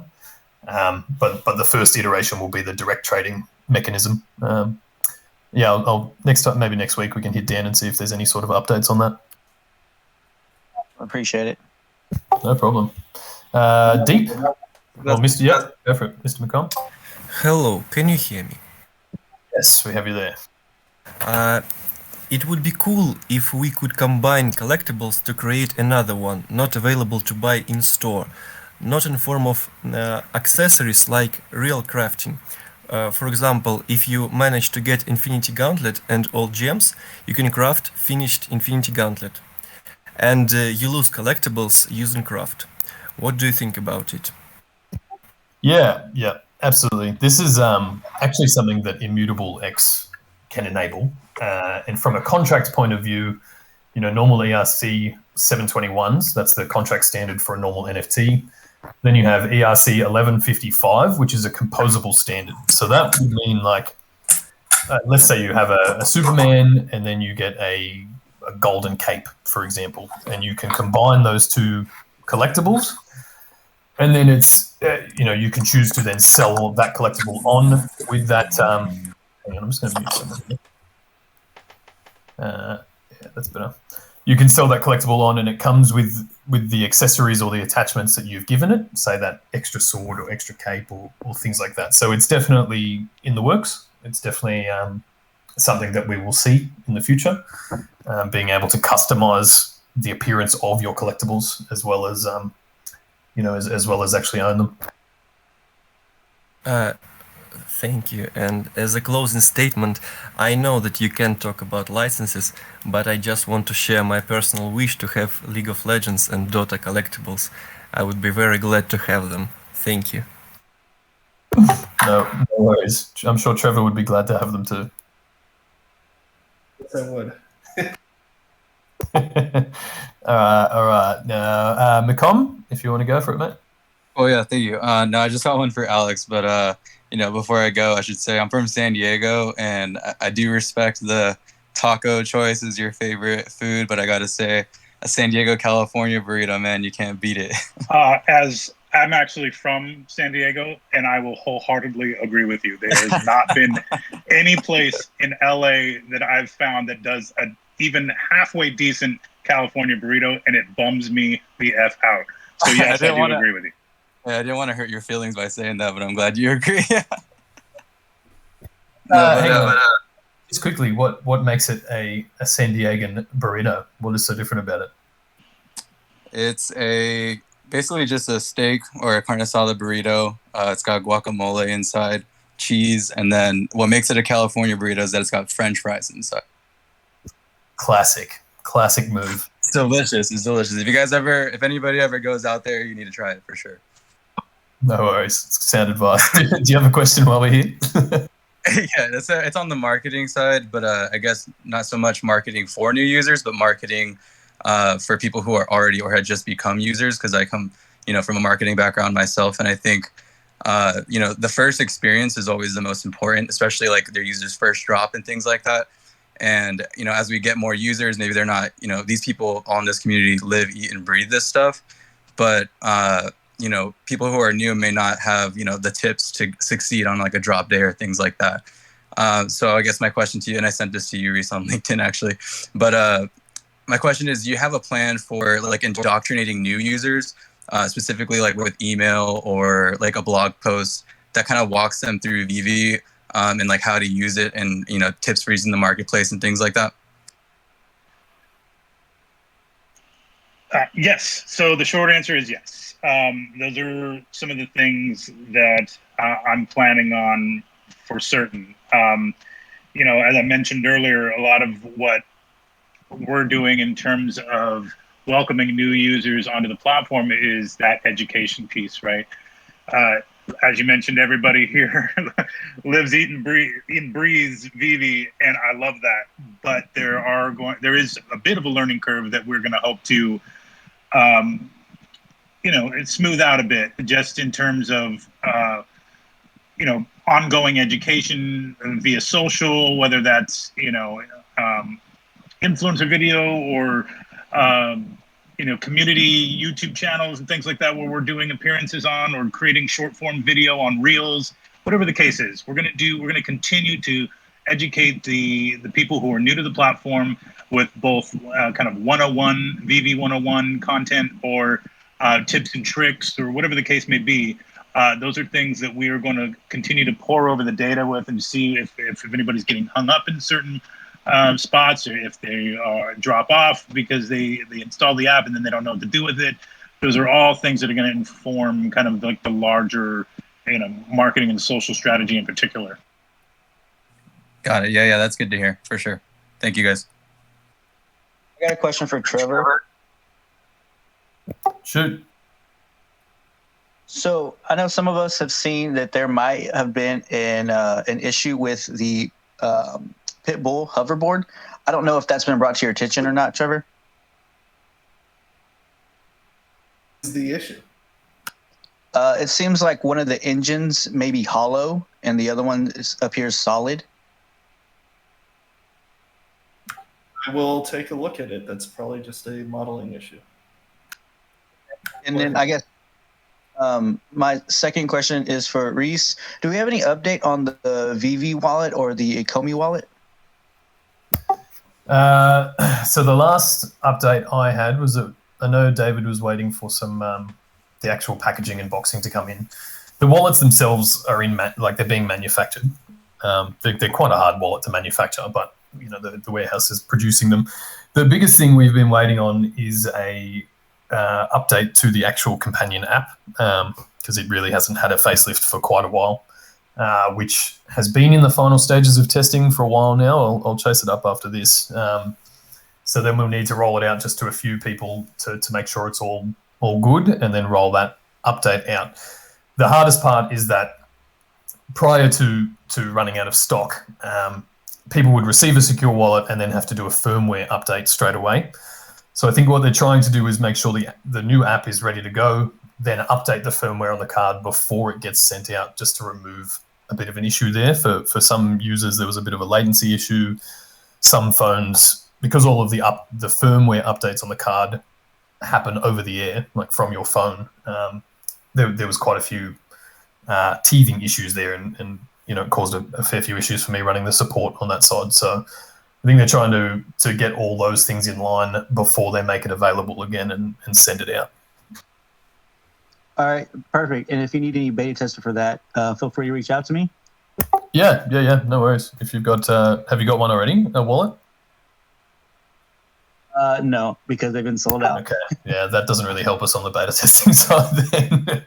But the first iteration will be the direct trading mechanism. I'll maybe next week we can hit Dan and see if there's any sort of updates on that. Appreciate it. No problem. Deep? Mr. Yeah, go for it. Mr. McComb. Hello, can you hear me? Yes, we have you there. it would be cool if we could combine collectibles to create another one, not available to buy in store, not in form of accessories like real crafting. For example, if you manage to get Infinity Gauntlet and all gems, you can craft finished Infinity Gauntlet. And you lose collectibles using craft. What do you think about it? Yeah, absolutely. This is actually something that Immutable X can enable. And from a contract point of view, normal ERC 721s, that's the contract standard for a normal NFT. Then you have ERC 1155, which is a composable standard. So that would mean let's say you have a Superman and then you get a golden cape, for example, and you can combine those two collectibles. And then it's, you can choose to then sell that collectible on with that. Hang on, I'm just going to mute someone here. Yeah, that's better. You can sell that collectible on, and it comes with the accessories or the attachments that you've given it, say that extra sword or extra cape or things like that. So it's definitely in the works. It's definitely something that we will see in the future, being able to customize the appearance of your collectibles as well as as well as actually own them. Thank you. And as a closing statement, I know that you can't talk about licenses, but I just want to share my personal wish to have League of Legends and Dota collectibles. I would be very glad to have them. Thank you. No worries. I'm sure Trevor would be glad to have them too. Yes, I would. All right. Now, Macom, if you want to go for it, mate. Oh yeah, thank you. No, I just got one for Alex, but before I go, I should say I'm from San Diego, and I do respect the taco choice as your favorite food, but I gotta say, a San Diego, California burrito, man, you can't beat it. As I'm actually from San Diego, and I will wholeheartedly agree with you. There has not been any place in LA that I've found that does a even halfway decent California burrito, and it bums me the F out. So yes, I do agree with you. Yeah, I didn't want to hurt your feelings by saying that, but I'm glad you agree. Just quickly, what makes it a San Diegan burrito? What is so different about it? It's basically just a steak or a carne asada burrito. It's got guacamole inside, cheese, and then what makes it a California burrito is that it's got French fries inside. Classic move. It's delicious. If anybody ever goes out there, you need to try it for sure. No worries. It's sound advice. Do you have a question while we're here? Yeah, it's on the marketing side, but I guess not so much marketing for new users, but marketing for people who are already or had just become users, because I come from a marketing background myself, and I think the first experience is always the most important, especially like their users' first drop and things like that. And as we get more users, maybe they're not these people on this community live, eat, and breathe this stuff, but people who are new may not have the tips to succeed on like a drop day or things like that. So I guess my question to you, and I sent this to you recently on LinkedIn actually, but my question is, do you have a plan for like indoctrinating new users, specifically like with email or like a blog post that kind of walks them through VeVe and like how to use it, and tips for using the marketplace and things like that? Yes. So the short answer is yes. Those are some of the things that I'm planning on for certain. As I mentioned earlier, a lot of what we're doing in terms of welcoming new users onto the platform is that education piece, right? As you mentioned, everybody here lives, eat, and breathes VeVe, and I love that. But there is a bit of a learning curve that we're going to hope to smooth out a bit, just in terms of ongoing education via social, whether that's influencer video or community YouTube channels and things like that, where we're doing appearances on or creating short form video on Reels, whatever the case is. We're going to continue to educate the people who are new to the platform with both kind of 101 VeVe 101 content or tips and tricks or whatever the case may be. Those are things that we are going to continue to pour over the data with and see if anybody's getting hung up in certain spots, or if they drop off because they install the app and then they don't know what to do with it. Those are all things that are going to inform kind of like the larger, marketing and social strategy in particular. Got it. Yeah, that's good to hear for sure. Thank you, guys. I got a question for Trevor. Shoot. So I know some of us have seen that there might have been an issue with the Pitbull hoverboard. I don't know if that's been brought to your attention or not, Trevor. Is the issue? It seems like one of the engines may be hollow and the other one appears solid. I will take a look at it. That's probably just a modeling issue. And then I guess my second question is for Reese. Do we have any update on the VeVe wallet or the Ecomi wallet? So the last update I had was that I know David was waiting for some the actual packaging and boxing to come in. The wallets themselves are they're being manufactured. They're quite a hard wallet to manufacture, but the warehouse is producing them. The biggest thing we've been waiting on is a update to the actual companion app, because it really hasn't had a facelift for quite a while, which has been in the final stages of testing for a while now. I'll chase it up after this. So then we'll need to roll it out just to a few people to make sure it's all good, and then roll that update out. The hardest part is that prior to running out of stock, people would receive a secure wallet and then have to do a firmware update straight away. So I think what they're trying to do is make sure the new app is ready to go, then update the firmware on the card before it gets sent out, just to remove a bit of an issue there. For some users, there was a bit of a latency issue. Some phones, because all of the firmware updates on the card happen over the air, like from your phone, there was quite a few teething issues there, and it caused a fair few issues for me running the support on that side. So I think they're trying to get all those things in line before they make it available again and send it out. All right, perfect. And if you need any beta tester for that, feel free to reach out to me. Yeah, no worries. If you've got, have you got one already, a wallet? No, because they've been sold out. Okay, yeah, that doesn't really help us on the beta testing side then.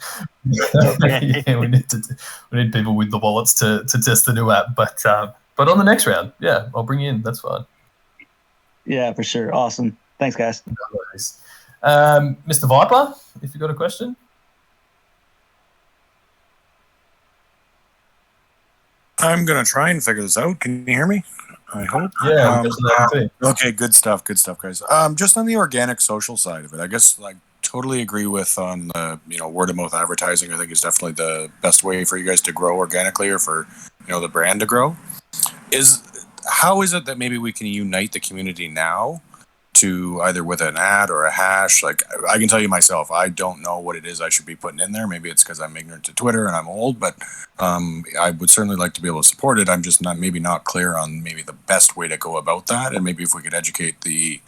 Okay. Yeah, we need people with the wallets to test the new app, but on the next round, yeah, I'll bring you in. That's fine. Yeah, for sure. Awesome. Thanks, guys. No worries. Mr. Viper, if you've got a question. I'm going to try and figure this out. Can you hear me? I hope. Yeah. Okay, good stuff, guys. Just on the organic social side of it, I guess totally agree with on the word of mouth advertising. I think is definitely the best way for you guys to grow organically, or for the brand to grow. How is it that maybe we can unite the community now to either with an ad or a hash? Like, I can tell you myself, I don't know what it is I should be putting in there. Maybe it's because I'm ignorant to Twitter and I'm old, but I would certainly like to be able to support it. I'm just not clear on maybe the best way to go about that. And maybe if we could educate the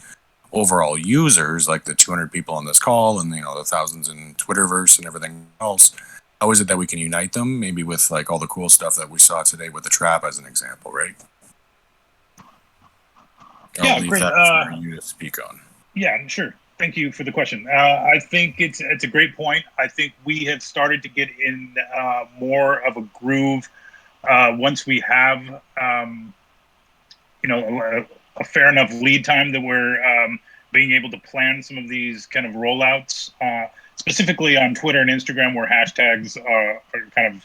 overall users, like the 200 people on this call and the thousands in Twitterverse and everything else, how is it that we can unite them? Maybe with all the cool stuff that we saw today with the trap as an example, right? Yeah, great. For you to speak on. Yeah, sure. Thank you for the question. I think it's a great point. I think we have started to get in more of a groove once we have a fair enough lead time that we're being able to plan some of these kind of rollouts, specifically on Twitter and Instagram, where hashtags are kind of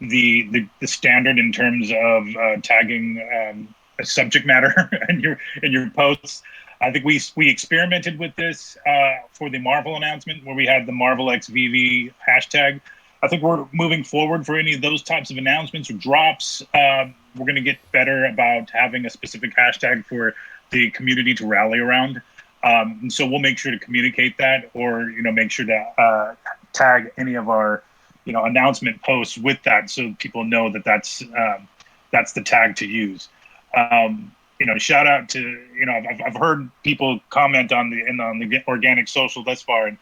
the standard in terms of tagging a subject matter in your posts. I think we experimented with this for the Marvel announcement, where we had the Marvel x VeVe hashtag. I think we're moving forward for any of those types of announcements or drops. We're going to get better about having a specific hashtag for the community to rally around. And so we'll make sure to communicate that, or make sure to tag any of our announcement posts with that, so people know that that's the tag to use. Shout out to I've heard people comment on the organic social thus far, and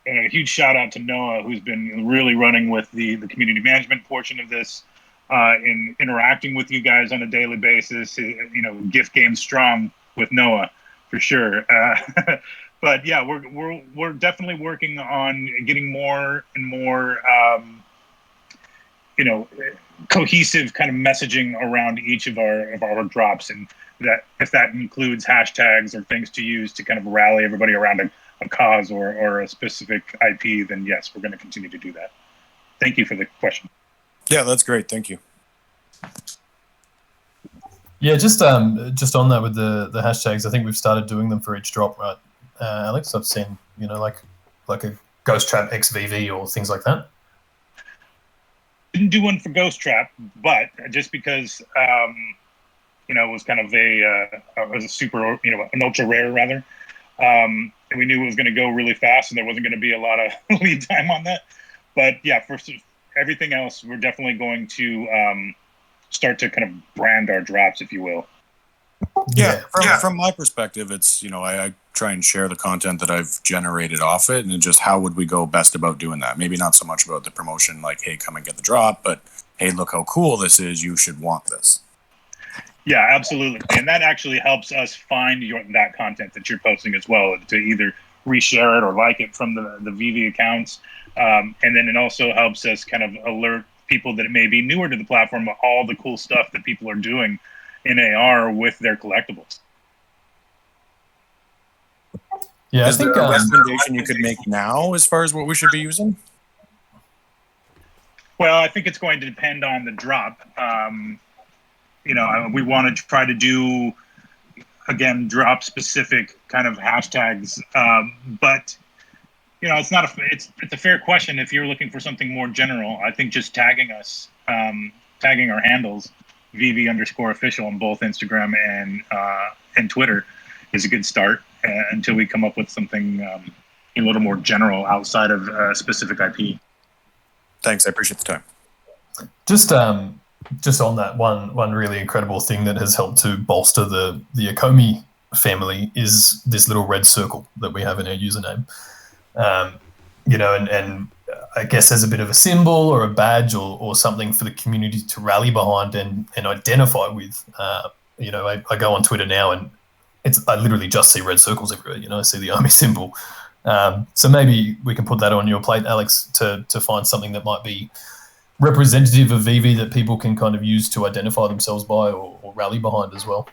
a huge shout out to Noah, who's been really running with the community management portion of this. in interacting with you guys on a daily basis. You know, gift game strong with Noah for sure. But yeah, we're definitely working on getting more and more, you know, cohesive kind of messaging around each of our drops, and that if that includes hashtags or things to use to kind of rally everybody around a cause or a specific IP, then yes, we're going to continue to do that. Thank you for the question. Yeah, that's great. Thank you. Yeah, just on that with the hashtags, I think we've started doing them for each drop, right, Alex? I've seen, you know, like a Ghost Trap X VeVe or things like that. Didn't do one for Ghost Trap, but just because you know, it was kind of it was a super, you know, an ultra rare rather, and we knew it was going to go really fast, and there wasn't going to be a lot of lead time on that. But yeah, for everything else, we're definitely going to start to kind of brand our drops, if you will. Yeah, from my perspective, it's, you know, I try and share the content that I've generated off it, and just how would we go best about doing that? Maybe not so much about the promotion, like, hey, come and get the drop, but hey, look how cool this is. You should want this. Yeah, absolutely. And that actually helps us find that content that you're posting as well, to either reshare it or like it from the VeVe accounts. And then it also helps us kind of alert people that may be newer to the platform of all the cool stuff that people are doing in AR with their collectibles. Yeah, is there a recommendation you could make now as far as what we should be using? Well, I think it's going to depend on the drop. You know, we want to try to do, again, drop specific kind of hashtags. But you know, it's a fair question. If you're looking for something more general, I think just tagging us, tagging our handles, VeVe_official on both Instagram and Twitter, is a good start until we come up with something a little more general outside of a specific IP. Thanks, I appreciate the time. Just on that, one really incredible thing that has helped to bolster the Ecomi family is this little red circle that we have in our username. You know, and I guess as a bit of a symbol or a badge or something for the community to rally behind and identify with. You know, I go on Twitter now and I literally just see red circles everywhere. You know, I see the army symbol. So maybe we can put that on your plate, Alex, to find something that might be representative of VeVe that people can kind of use to identify themselves by or rally behind as well.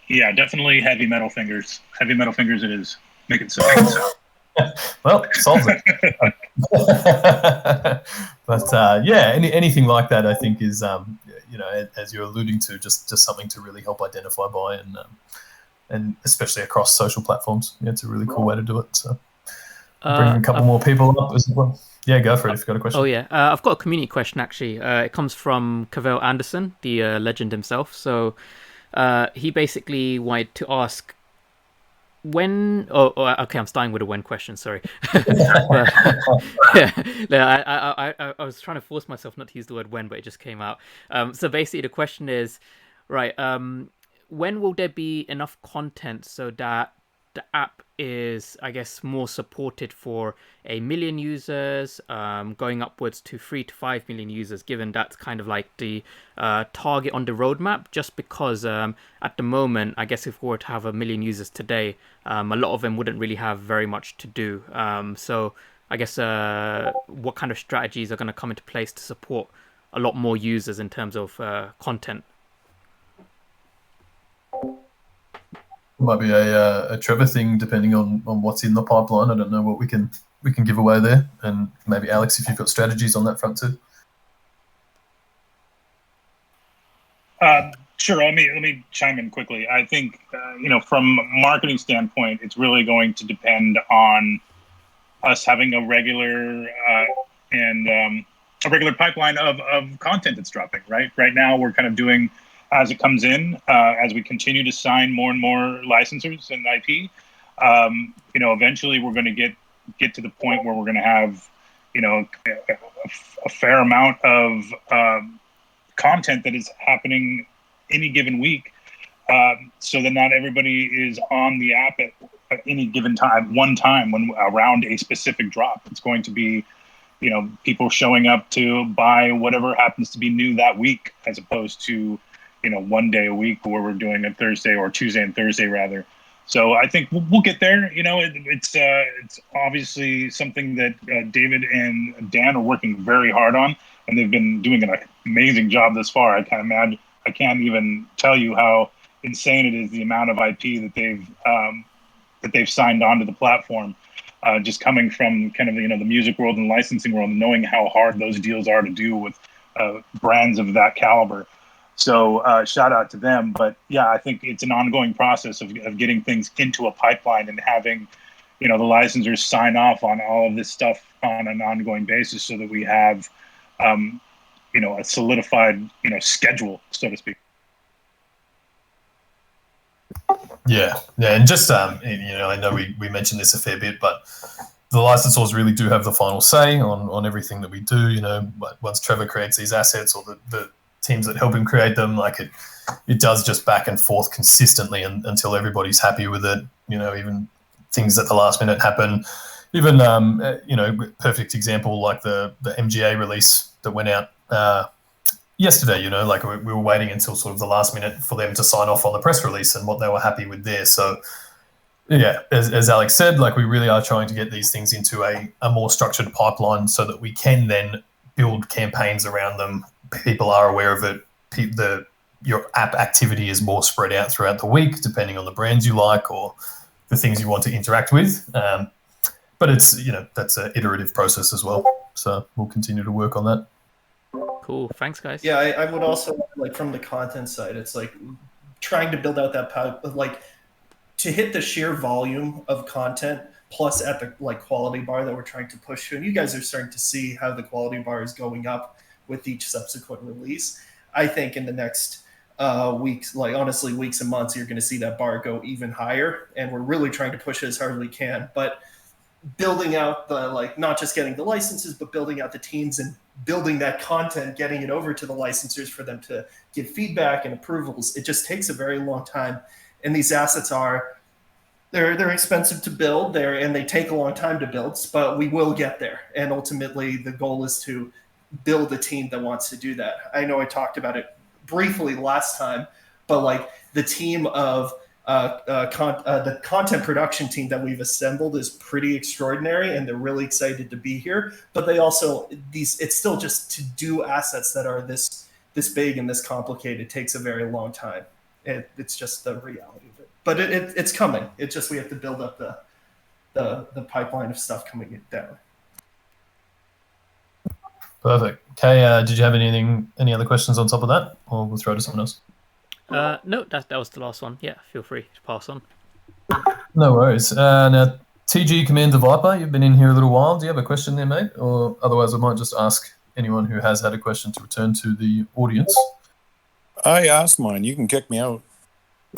Yeah, definitely heavy metal fingers. Heavy metal fingers it is. Make it so. Well, solves it. But yeah, anything like that, I think, is you know, as you're alluding to, just something to really help identify by, and especially across social platforms. Yeah, it's a really cool way to do it. So bringing a couple more people up as well. Yeah, go for it if you've got a question. Oh yeah, I've got a community question actually. It comes from Cavell Anderson, the legend himself. So he basically wanted to ask when. Okay, I'm starting with a when question. Sorry. Yeah, I was trying to force myself not to use the word when, but it just came out. So basically, the question is, right? When will there be enough content so that the app is, I guess, more supported for 1 million users, going upwards to 3 to 5 million users, given that's kind of like the target on the roadmap? Just because at the moment, I guess if we were to have 1 million users today, a lot of them wouldn't really have very much to do. So I guess what kind of strategies are going to come into place to support a lot more users in terms of content? Might be a Trevor thing, depending on what's in the pipeline. I don't know what we can give away there, and maybe Alex, if you've got strategies on that front too. Sure. Let me chime in quickly. I think you know, from a marketing standpoint, it's really going to depend on us having a regular pipeline of content that's dropping. Right now, we're kind of doing as it comes in, as we continue to sign more and more licensors and IP. You know, eventually we're going to get to the point where we're going to have, you know, a fair amount of content that is happening any given week, so that not everybody is on the app at any given time, one time when around a specific drop. It's going to be, people showing up to buy whatever happens to be new that week, as opposed to, one day a week where we're doing a Thursday or Tuesday and Thursday rather. So I think we'll get there. It's obviously something that David and Dan are working very hard on, and they've been doing an amazing job thus far. I can't even tell you how insane it is, the amount of IP that they've signed onto the platform. Just coming from kind of the music world and licensing world, and knowing how hard those deals are to do with brands of that caliber. So shout out to them. But yeah, I think it's an ongoing process of getting things into a pipeline and having the licensors sign off on all of this stuff on an ongoing basis, so that we have a solidified schedule, so to speak. Yeah, and just I know we mentioned this a fair bit, but the licensors really do have the final say on everything that we do. Once Trevor creates these assets, or the teams that help him create them, like it does just back and forth consistently until everybody's happy with it. Even things at the last minute happen. Even perfect example, like the MGA release that went out yesterday. We were waiting until sort of the last minute for them to sign off on the press release and what they were happy with there. So yeah, as Alex said, we really are trying to get these things into a more structured pipeline, so that we can then build campaigns around them. People are aware of it. Your app activity is more spread out throughout the week, depending on the brands you like or the things you want to interact with. But it's that's an iterative process as well. So we'll continue to work on that. Cool. Thanks, guys. Yeah, I would also from the content side, it's trying to build out that to hit the sheer volume of content plus at the quality bar that we're trying to push to. And you guys are starting to see how the quality bar is going up with each subsequent release. I think in the next weeks, honestly, weeks and months, you're going to see that bar go even higher. And we're really trying to push it as hard as we can. But building out the not just getting the licenses, but building out the teams and building that content, getting it over to the licensors for them to give feedback and approvals, it just takes a very long time. And these assets they're expensive to build there, and they take a long time to build, but we will get there. And ultimately the goal is to build a team that wants to do that. I know I talked about it briefly last time, but the team of the content production team that we've assembled is pretty extraordinary, and they're really excited to be here. But they also it's still just to do assets that are this big and this complicated takes a very long time. It's just the reality of it. But it's coming. It's just we have to build up the pipeline of stuff coming down. Perfect. Okay, did you have any other questions on top of that, or we'll throw to someone else? No, that was the last one. Yeah, feel free to pass on. No worries. Now, TG Commander Viper, you've been in here a little while. Do you have a question there, mate? Or otherwise, I might just ask anyone who has had a question to return to the audience. I asked mine. You can kick me out.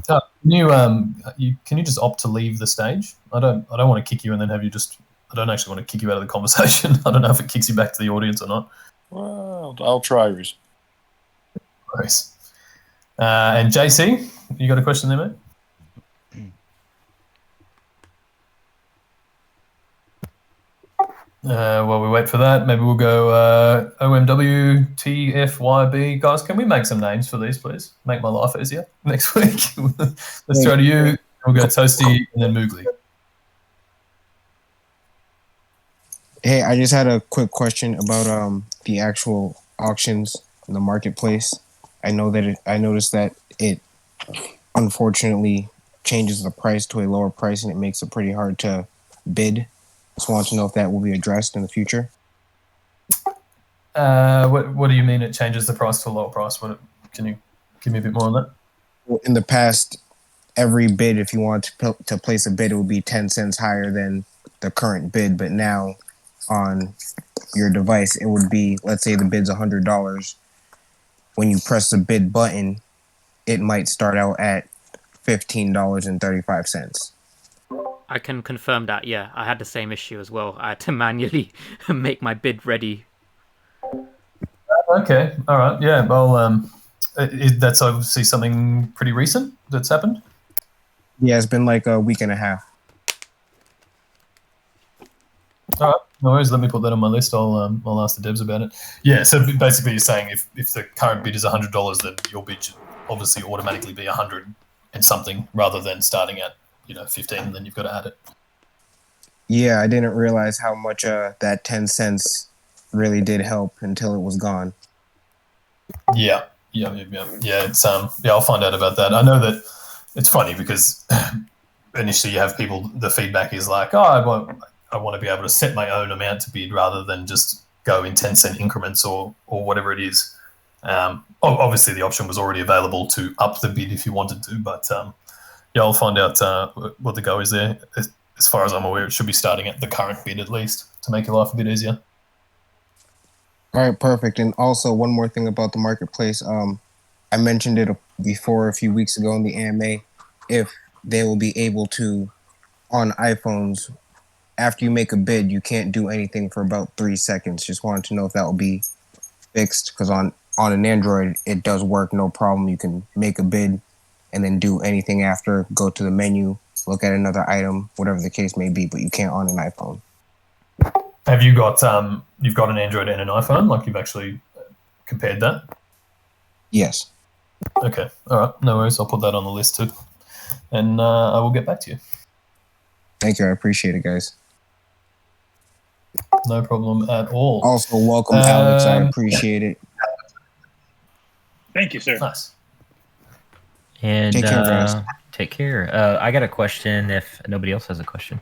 Can you just opt to leave the stage? I don't want to kick you and then have you just. I don't actually want to kick you out of the conversation. I don't know if it kicks you back to the audience or not. Well, I'll try, Reese. Nice. And JC, you got a question there, mate? While we wait for that, maybe we'll go OMW, TFYB. Guys, can we make some names for these, please? Make my life easier next week. Let's throw to you. We'll go Toasty and then Moogly. Hey, I just had a quick question about the actual auctions in the marketplace. I noticed that it unfortunately changes the price to a lower price, and it makes it pretty hard to bid. Just want to know if that will be addressed in the future. What do you mean it changes the price to a lower price? Can you give me a bit more on that? Well, in the past, every bid, if you want to place a bid, it would be 10 cents higher than the current bid. But now on your device, it would be, let's say the bid's $100. When you press the bid button, it might start out at $15.35. I can confirm that, yeah. I had the same issue as well. I had to manually make my bid ready. Okay, all right, yeah. Well, that's obviously something pretty recent that's happened? Yeah, it's been like a week and a half. All right. No worries. Let me put that on my list. I'll ask the devs about it. Yeah. So basically, you're saying if the current bid is $100, then your bid should obviously automatically be 100 and something, rather than starting at 15 and then you've got to add it. Yeah, I didn't realize how much that 10 cents really did help until it was gone. Yeah. It's I'll find out about that. I know that it's funny because initially you have people. The feedback is like, oh, I want to be able to set my own amount to bid rather than just go in 10-cent increments or whatever it is. Obviously, the option was already available to up the bid if you wanted to, but I'll find out what the go is there. As far as I'm aware, it should be starting at the current bid at least to make your life a bit easier. All right, perfect. And also one more thing about the marketplace. I mentioned it before a few weeks ago in the AMA. If they will be able to, on iPhones, after you make a bid, you can't do anything for about 3 seconds. Just wanted to know if that will be fixed, because on an Android, it does work no problem. You can make a bid and then do anything after, go to the menu, look at another item, whatever the case may be, but you can't on an iPhone. Have you got you've got an Android and an iPhone? Like you've actually compared that? Yes. Okay. All right. No worries. I'll put that on the list too, and I will get back to you. Thank you. I appreciate it, guys. No problem at all. Also, welcome, Alex. I appreciate it. Thank you, sir. Nice. And take care, guys. Take care. I got a question if nobody else has a question.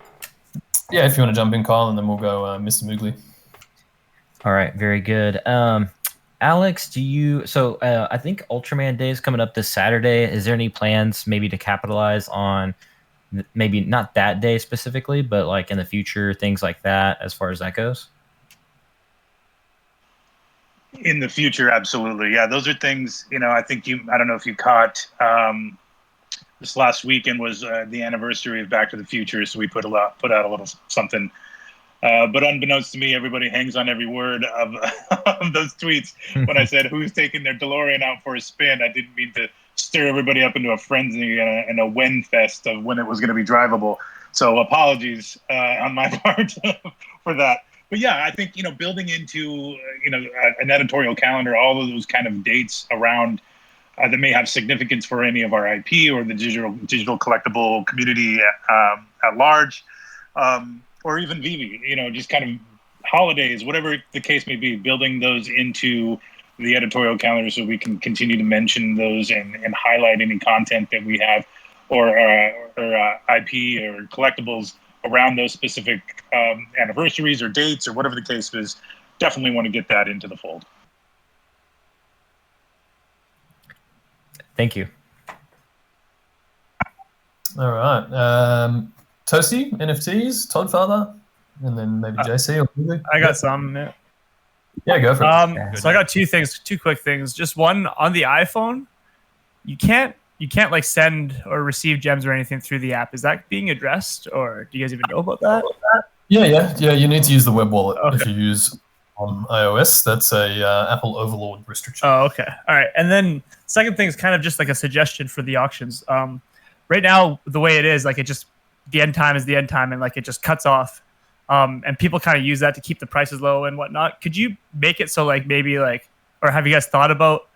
Yeah, if you want to jump in, Kyle, and then we'll go Mr. Moogly. All right, very good. Alex, I think Ultraman Day is coming up this Saturday. Is there any plans maybe to capitalize on maybe not that day specifically, but like in the future, things like that as far as that goes? In the future, absolutely. Yeah, those are things, I think I don't know if you caught, this last weekend was the anniversary of Back to the Future, so we put out a little something. But unbeknownst to me, everybody hangs on every word of, of those tweets. When I said who's taking their DeLorean out for a spin, I didn't mean to stir everybody up into a frenzy and a when fest of when it was going to be drivable. So apologies on my part for that. But yeah, I think building into an editorial calendar, all of those kind of dates around that may have significance for any of our IP or the digital collectible community at large, or even VeVe, just kind of holidays, whatever the case may be, building those into the editorial calendar so we can continue to mention those and highlight any content that we have or IP or collectibles around those specific anniversaries or dates or whatever the case is. Definitely want to get that into the fold. Thank you. All right. Toasty, NFTs, Toddfather, and then maybe JC or Moogly. I got some. Yeah, go for it. So I got two quick things. Just one, on the iPhone, you can't like send or receive gems or anything through the app. Is that being addressed, or do you guys even know about that? Yeah. You need to use the web wallet if you use on iOS. That's a Apple Overlord restriction. Oh, okay. All right. And then second thing is kind of just like a suggestion for the auctions. Right now, the way it is, like the end time is the end time, and like it just cuts off. And people kind of use that to keep the prices low and whatnot. Could you make it so like maybe like, or have you guys thought about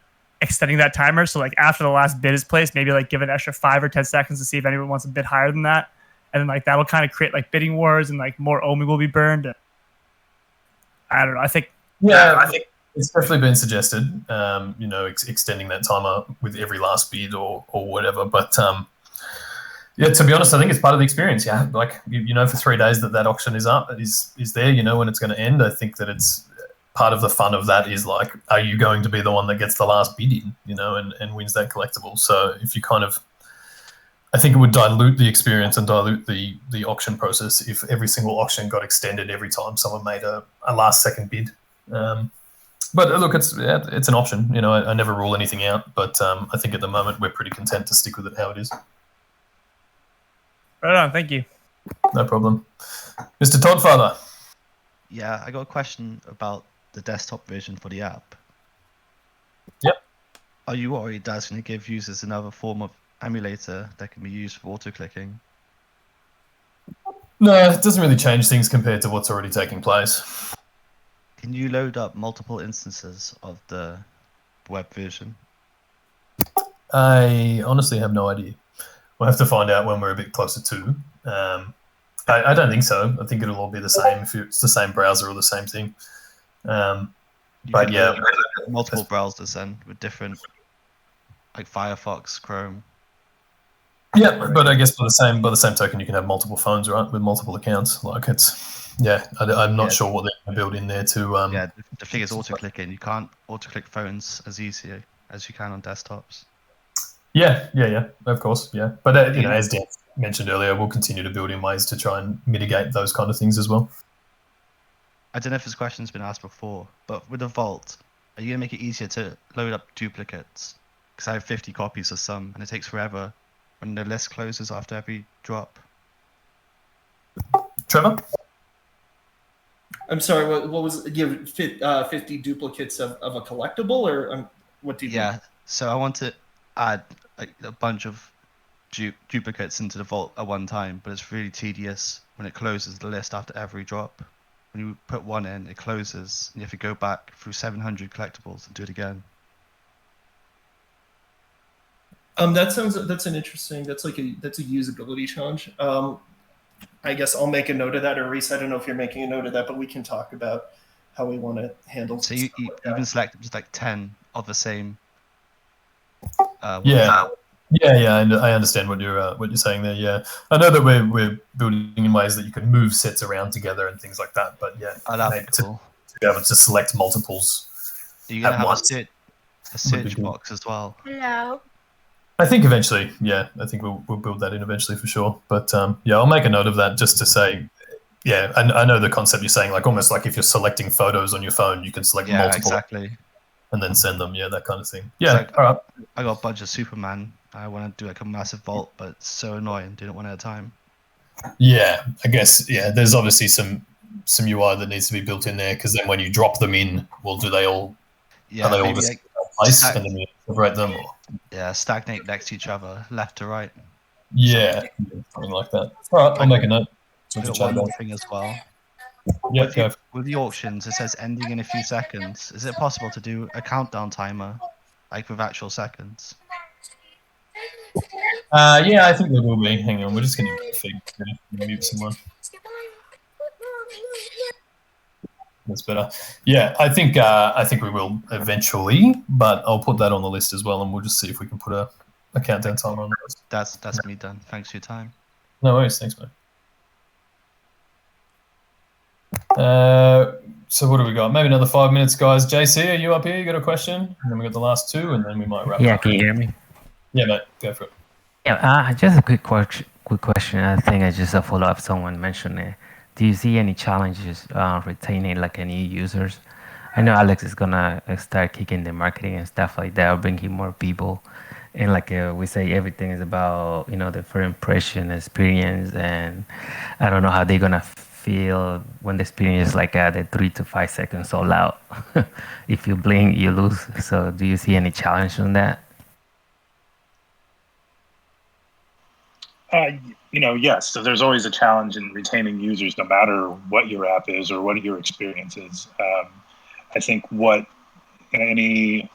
extending that timer? So like after the last bid is placed, maybe like give an extra 5 or 10 seconds to see if anyone wants a bid higher than that. And then like that will kind of create like bidding wars and like more OMI will be burned. I don't know. I think it's definitely been suggested, extending that timer with every last bid or whatever. But yeah, to be honest, I think it's part of the experience. Yeah, like for 3 days that auction is up, is there. When it's going to end. I think that it's part of the fun of that is like, are you going to be the one that gets the last bid in, and wins that collectible? So if you I think it would dilute the experience and dilute the auction process if every single auction got extended every time someone made a last second bid. But look, it's an option. I never rule anything out, but I think at the moment we're pretty content to stick with it how it is. Right on. Thank you. No problem. Mr. Toddfather. Yeah, I got a question about the desktop version for the app. Yep. Are you worried that's going to give users another form of emulator that can be used for auto-clicking? No, it doesn't really change things compared to what's already taking place. Can you load up multiple instances of the web version? I honestly have no idea. We'll have to find out when we're a bit closer to. I don't think so. I think it'll all be the same if it's the same browser or the same thing. But yeah, multiple browsers then with different, like Firefox, Chrome. Yeah, but I guess by the same token, you can have multiple phones, right, with multiple accounts. Like I'm not sure what they're going to build in there to. Yeah, the thing is auto-clicking. You can't auto-click phones as easy as you can on desktops. Yeah, of course, yeah. But as Dan mentioned earlier, we'll continue to build in ways to try and mitigate those kind of things as well. I don't know if this question's been asked before, but with the vault, are you going to make it easier to load up duplicates? Because I have 50 copies of some, and it takes forever when the list closes after every drop. Trevor? I'm sorry, what was you have 50 duplicates of a collectible, or what do you mean? So I want to add a bunch of duplicates into the vault at one time, but it's really tedious when it closes the list after every drop. When you put one in, it closes, and you have to go back through 700 collectibles and do it again. That's an interesting. That's a usability challenge. I guess I'll make a note of that, or Reese, I don't know if you're making a note of that, but we can talk about how we want to handle. So you can select just like 10 of the same. Yeah, I understand what you're saying there. Yeah, I know that we're building in ways that you can move sets around together and things like that. But yeah, that's cool. To be able to select multiples. Are you gonna have a search box as well? Hello. I think eventually, yeah. I think we'll build that in eventually for sure. But I'll make a note of that just to say, yeah. I know the concept you're saying, like almost like if you're selecting photos on your phone, you can select multiple, exactly, and then send them. Yeah, that kind of thing. Yeah, all right. I got a bunch of Superman. I want to do like a massive vault, but it's so annoying doing it one at a time. Yeah, I guess there's obviously some UI that needs to be built in there because then when you drop them in, well, do they all? Yeah, are they all just in place and then you separate them? Or? Yeah, stagnate next to each other, left to right. Yeah, something like that. All right, I'll make a note. One more thing as well. Yeah, with the auctions, it says ending in a few seconds. Is it possible to do a countdown timer, like with actual seconds? Yeah, I think there will be. Hang on, we're just going to get a feed. Mute someone. That's better. Yeah, I think we will eventually, but I'll put that on the list as well, and we'll just see if we can put a countdown timer on those. That's me done. Thanks for your time. No worries. Thanks, mate. So what do we got? Maybe another 5 minutes, guys. JC, are you up here? You got a question? And then we got the last two, and then we might wrap up. Yeah, can you hear me? Yeah, mate. Go for it. Yeah, just a quick question. I think I just a follow up. Someone mentioned it. Do you see any challenges retaining like any users? I know Alex is gonna start kicking the marketing and stuff like that, or bringing more people. And like we say, everything is about the first impression, experience, and I don't know how they're gonna feel when the experience is like at the 3 to 5 seconds all out. If you blink, you lose. So do you see any challenge on that? Yes. So there's always a challenge in retaining users, no matter what your app is or what your experience is. I think what any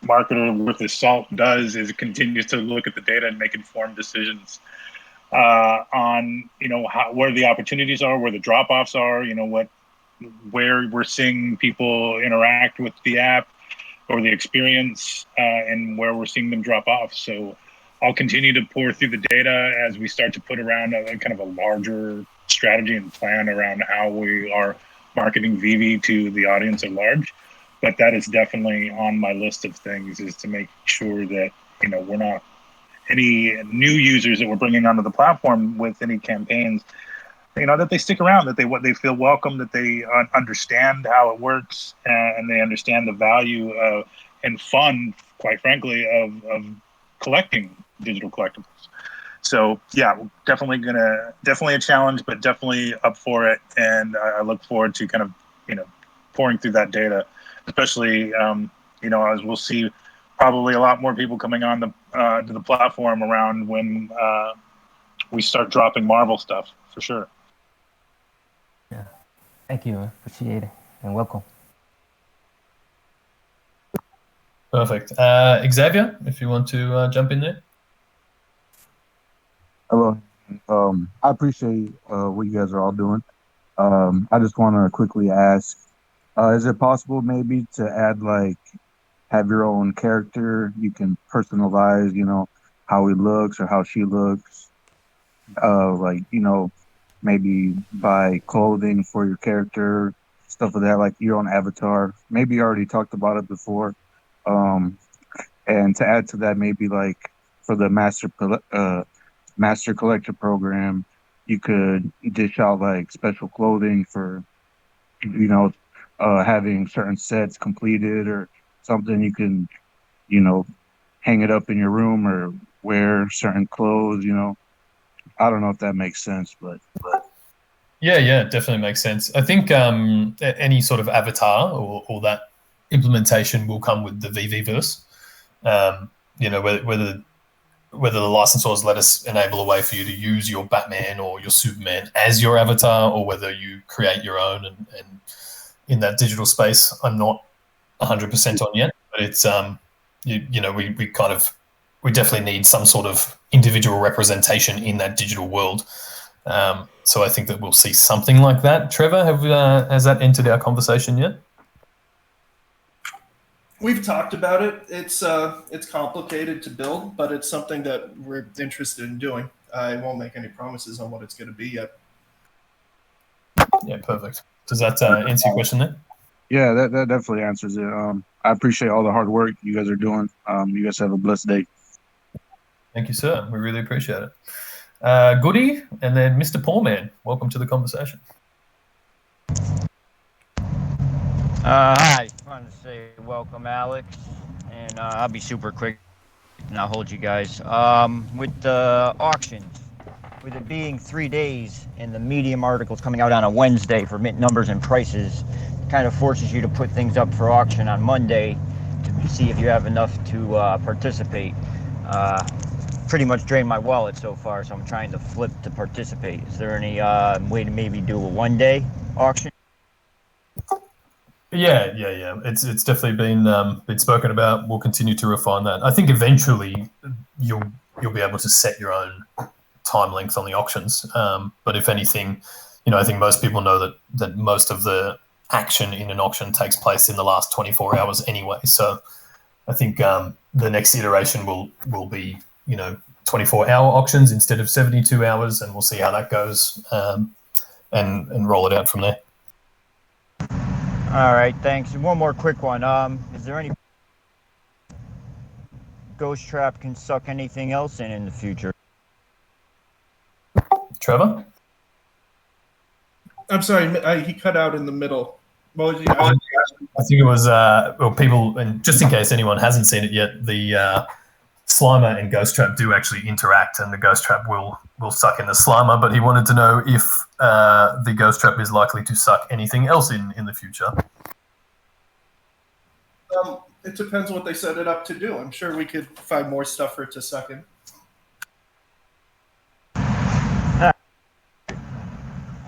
marketer worth his salt does is it continues to look at the data and make informed decisions on where the opportunities are, where the drop-offs are, where we're seeing people interact with the app or the experience, and where we're seeing them drop off. So I'll continue to pour through the data as we start to put around a kind of a larger strategy and plan around how we are marketing VeVe to the audience at large. But that is definitely on my list of things, is to make sure that we're not any new users that we're bringing onto the platform with any campaigns, that they stick around, that they feel welcome, that they understand how it works, and they understand the value and fun, quite frankly, of collecting digital collectibles. So yeah, definitely a challenge, but definitely up for it. And I look forward to kind of, pouring through that data, especially, as we'll see probably a lot more people coming on to the platform around when we start dropping Marvel stuff for sure. Yeah. Thank you. Appreciate it. And welcome. Perfect. Xavier, if you want to jump in there. Hello. I appreciate what you guys are all doing. I just want to quickly ask, is it possible maybe to add like, have your own character? You can personalize, you know, how he looks or how she looks. Like, you know, maybe buy clothing for your character, stuff like that, like your own avatar. Maybe you already talked about it before. And to add to that, maybe like for the master collector program, you could dish out like special clothing for, you know, having certain sets completed or something. You can, you know, hang it up in your room or wear certain clothes, you know. I don't know if that makes sense, but Yeah, definitely makes sense. I think any sort of avatar or that implementation will come with the VeVeVerse. You know, whether the licensors let us enable a way for you to use your Batman or your Superman as your avatar, or whether you create your own and in that digital space, I'm not 100% on yet. But it's you know, we definitely need some sort of individual representation in that digital world. So I think that we'll see something like that. Trevor, has that entered our conversation yet? We've talked about it. It's complicated to build, but it's something that we're interested in doing. I won't make any promises on what it's going to be yet. Yeah, perfect. Does that answer your question there? yeah, that definitely answers it. I appreciate all the hard work you guys are doing. You guys have a blessed day. Thank you, sir. We really appreciate it. Goody, and then Mr. Poor Man. Welcome to the conversation. Hi, just wanted to say welcome, Alex, and I'll be super quick, and I'll hold you guys. With the auctions, with it being 3 days and the Medium articles coming out on a Wednesday for mint numbers and prices, kind of forces you to put things up for auction on Monday to see if you have enough to participate. Pretty much drained my wallet so far, so I'm trying to flip to participate. Is there any way to maybe do a one-day auction? Yeah. It's definitely been spoken about. We'll continue to refine that. I think eventually you'll be able to set your own time length on the auctions. But if anything, you know, I think most people know that most of the action in an auction takes place in the last 24 hours anyway. So I think the next iteration will be, you know, 24-hour auctions instead of 72 hours, and we'll see how that goes and roll it out from there. All right, thanks. And one more quick one. Is there any Ghost Trap can suck anything else in the future? Trevor? I'm sorry, he cut out in the middle. What was you asking? I think it was well, people, and just in case anyone hasn't seen it yet, the Slimer and Ghost Trap do actually interact, and the Ghost Trap will suck in the Slimer, but he wanted to know if the Ghost Trap is likely to suck anything else in the future. It depends what they set it up to do. I'm sure we could find more stuff for it to suck in.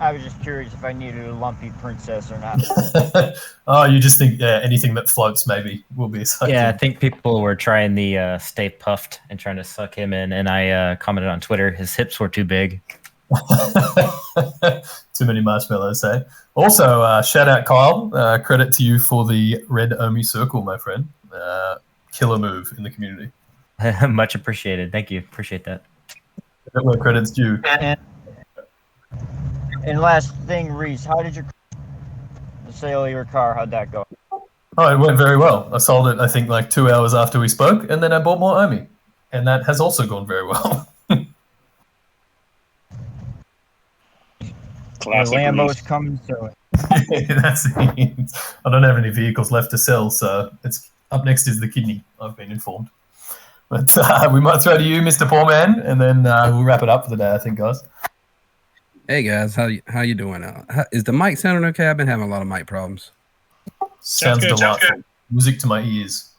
I was just curious if I needed a lumpy princess or not. Oh, you just think anything that floats maybe will be sucked Yeah, in. I think people were trying the Stay Puffed and trying to suck him in, and I commented on Twitter, his hips were too big. Too many marshmallows, eh? Also, shout out Kyle. Credit to you for the red Omi circle, my friend. Killer move in the community. Much appreciated. Thank you. Appreciate that. Where credit's due. And last thing, Reese, how did the sale of your car, how'd that go? Oh, it went very well. I sold it, I think, like 2 hours after we spoke, and then I bought more Omi. And that has also gone very well. Classic Lambo's coming soon. That's it. I don't have any vehicles left to sell, so it's up next is the kidney, I've been informed. But we might throw to you, Mr. Poor Man, and then we'll wrap it up for the day, I think, guys. Hey guys, how you doing? Is the mic sounding okay? I've been having a lot of mic problems. Sounds delightful. Music to my ears.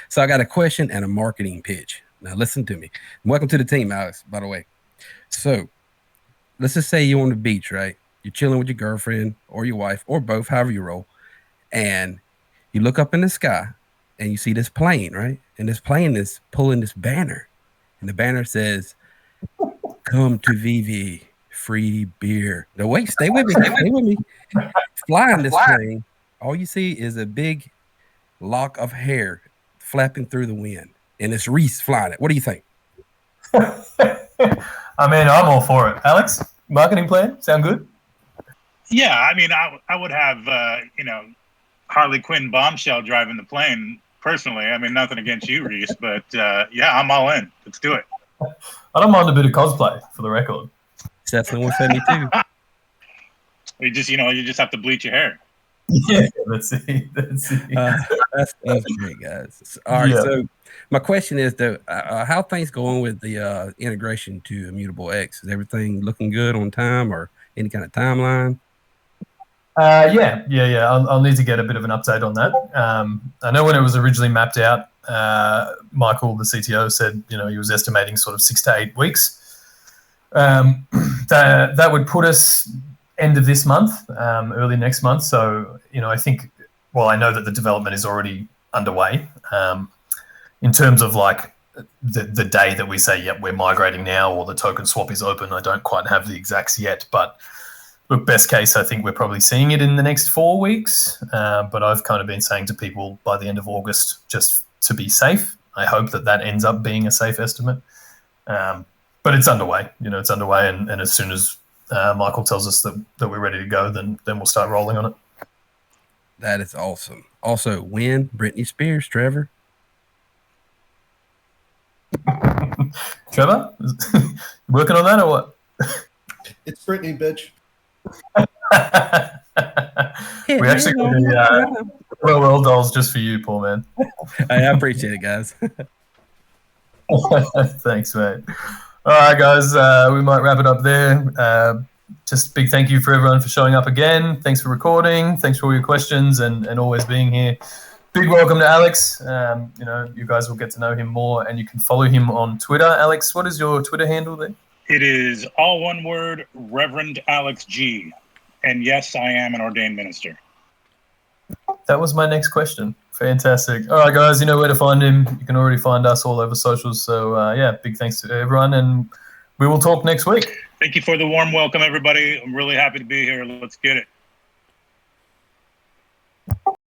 So I got a question and a marketing pitch. Now listen to me. Welcome to the team, Alex, by the way. So let's just say you're on the beach, right? You're chilling with your girlfriend or your wife or both, however you roll, and you look up in the sky and you see this plane, right? And this plane is pulling this banner, and the banner says, "Come to VeVe, free beer." No, wait, stay with me. Stay with me. Flying this plane, all you see is a big lock of hair flapping through the wind, and it's Reese flying it. What do you think? I mean, I'm all for it. Alex, marketing plan, sound good? Yeah, I mean, I would have Harley Quinn Bombshell driving the plane personally. I mean, nothing against you, Reese, but yeah, I'm all in. Let's do it. I don't mind a bit of cosplay, for the record. Definitely 172. You just have to bleach your hair. Yeah, let's see. That's great, guys. All right, so my question is, though, how things going with the integration to Immutable X? Is everything looking good on time, or any kind of timeline? Yeah. I'll need to get a bit of an update on that. I know when it was originally mapped out, Michael, the CTO, said he was estimating sort of 6 to 8 weeks. That would put us end of this month, early next month. So I think, I know that the development is already underway. In terms of like the day that we say, yep, we're migrating now, or the token swap is open, I don't quite have the exacts yet, but look, best case, I think we're probably seeing it in the next 4 weeks. But I've kind of been saying to people by the end of August, just to be safe. I hope that ends up being a safe estimate. But it's underway. It's underway, and as soon as Michael tells us that we're ready to go, then we'll start rolling on it. That is awesome. Also, when Britney Spears, Trevor. Trevor, working on that or what? It's Britney, bitch. We actually got the well dolls just for you, poor man. I appreciate it, guys. Thanks, mate. All right, guys, we might wrap it up there. Just big thank you for everyone for showing up again. Thanks for recording. Thanks for all your questions and always being here. Big welcome to Alex. You guys will get to know him more, and you can follow him on Twitter. Alex, what is your Twitter handle there? It is all one word, Reverend Alex G. And yes, I am an ordained minister. That was my next question. Fantastic. All right, guys, you know where to find him. You can already find us all over socials. So, big thanks to everyone, and we will talk next week. Thank you for the warm welcome, everybody. I'm really happy to be here. Let's get it.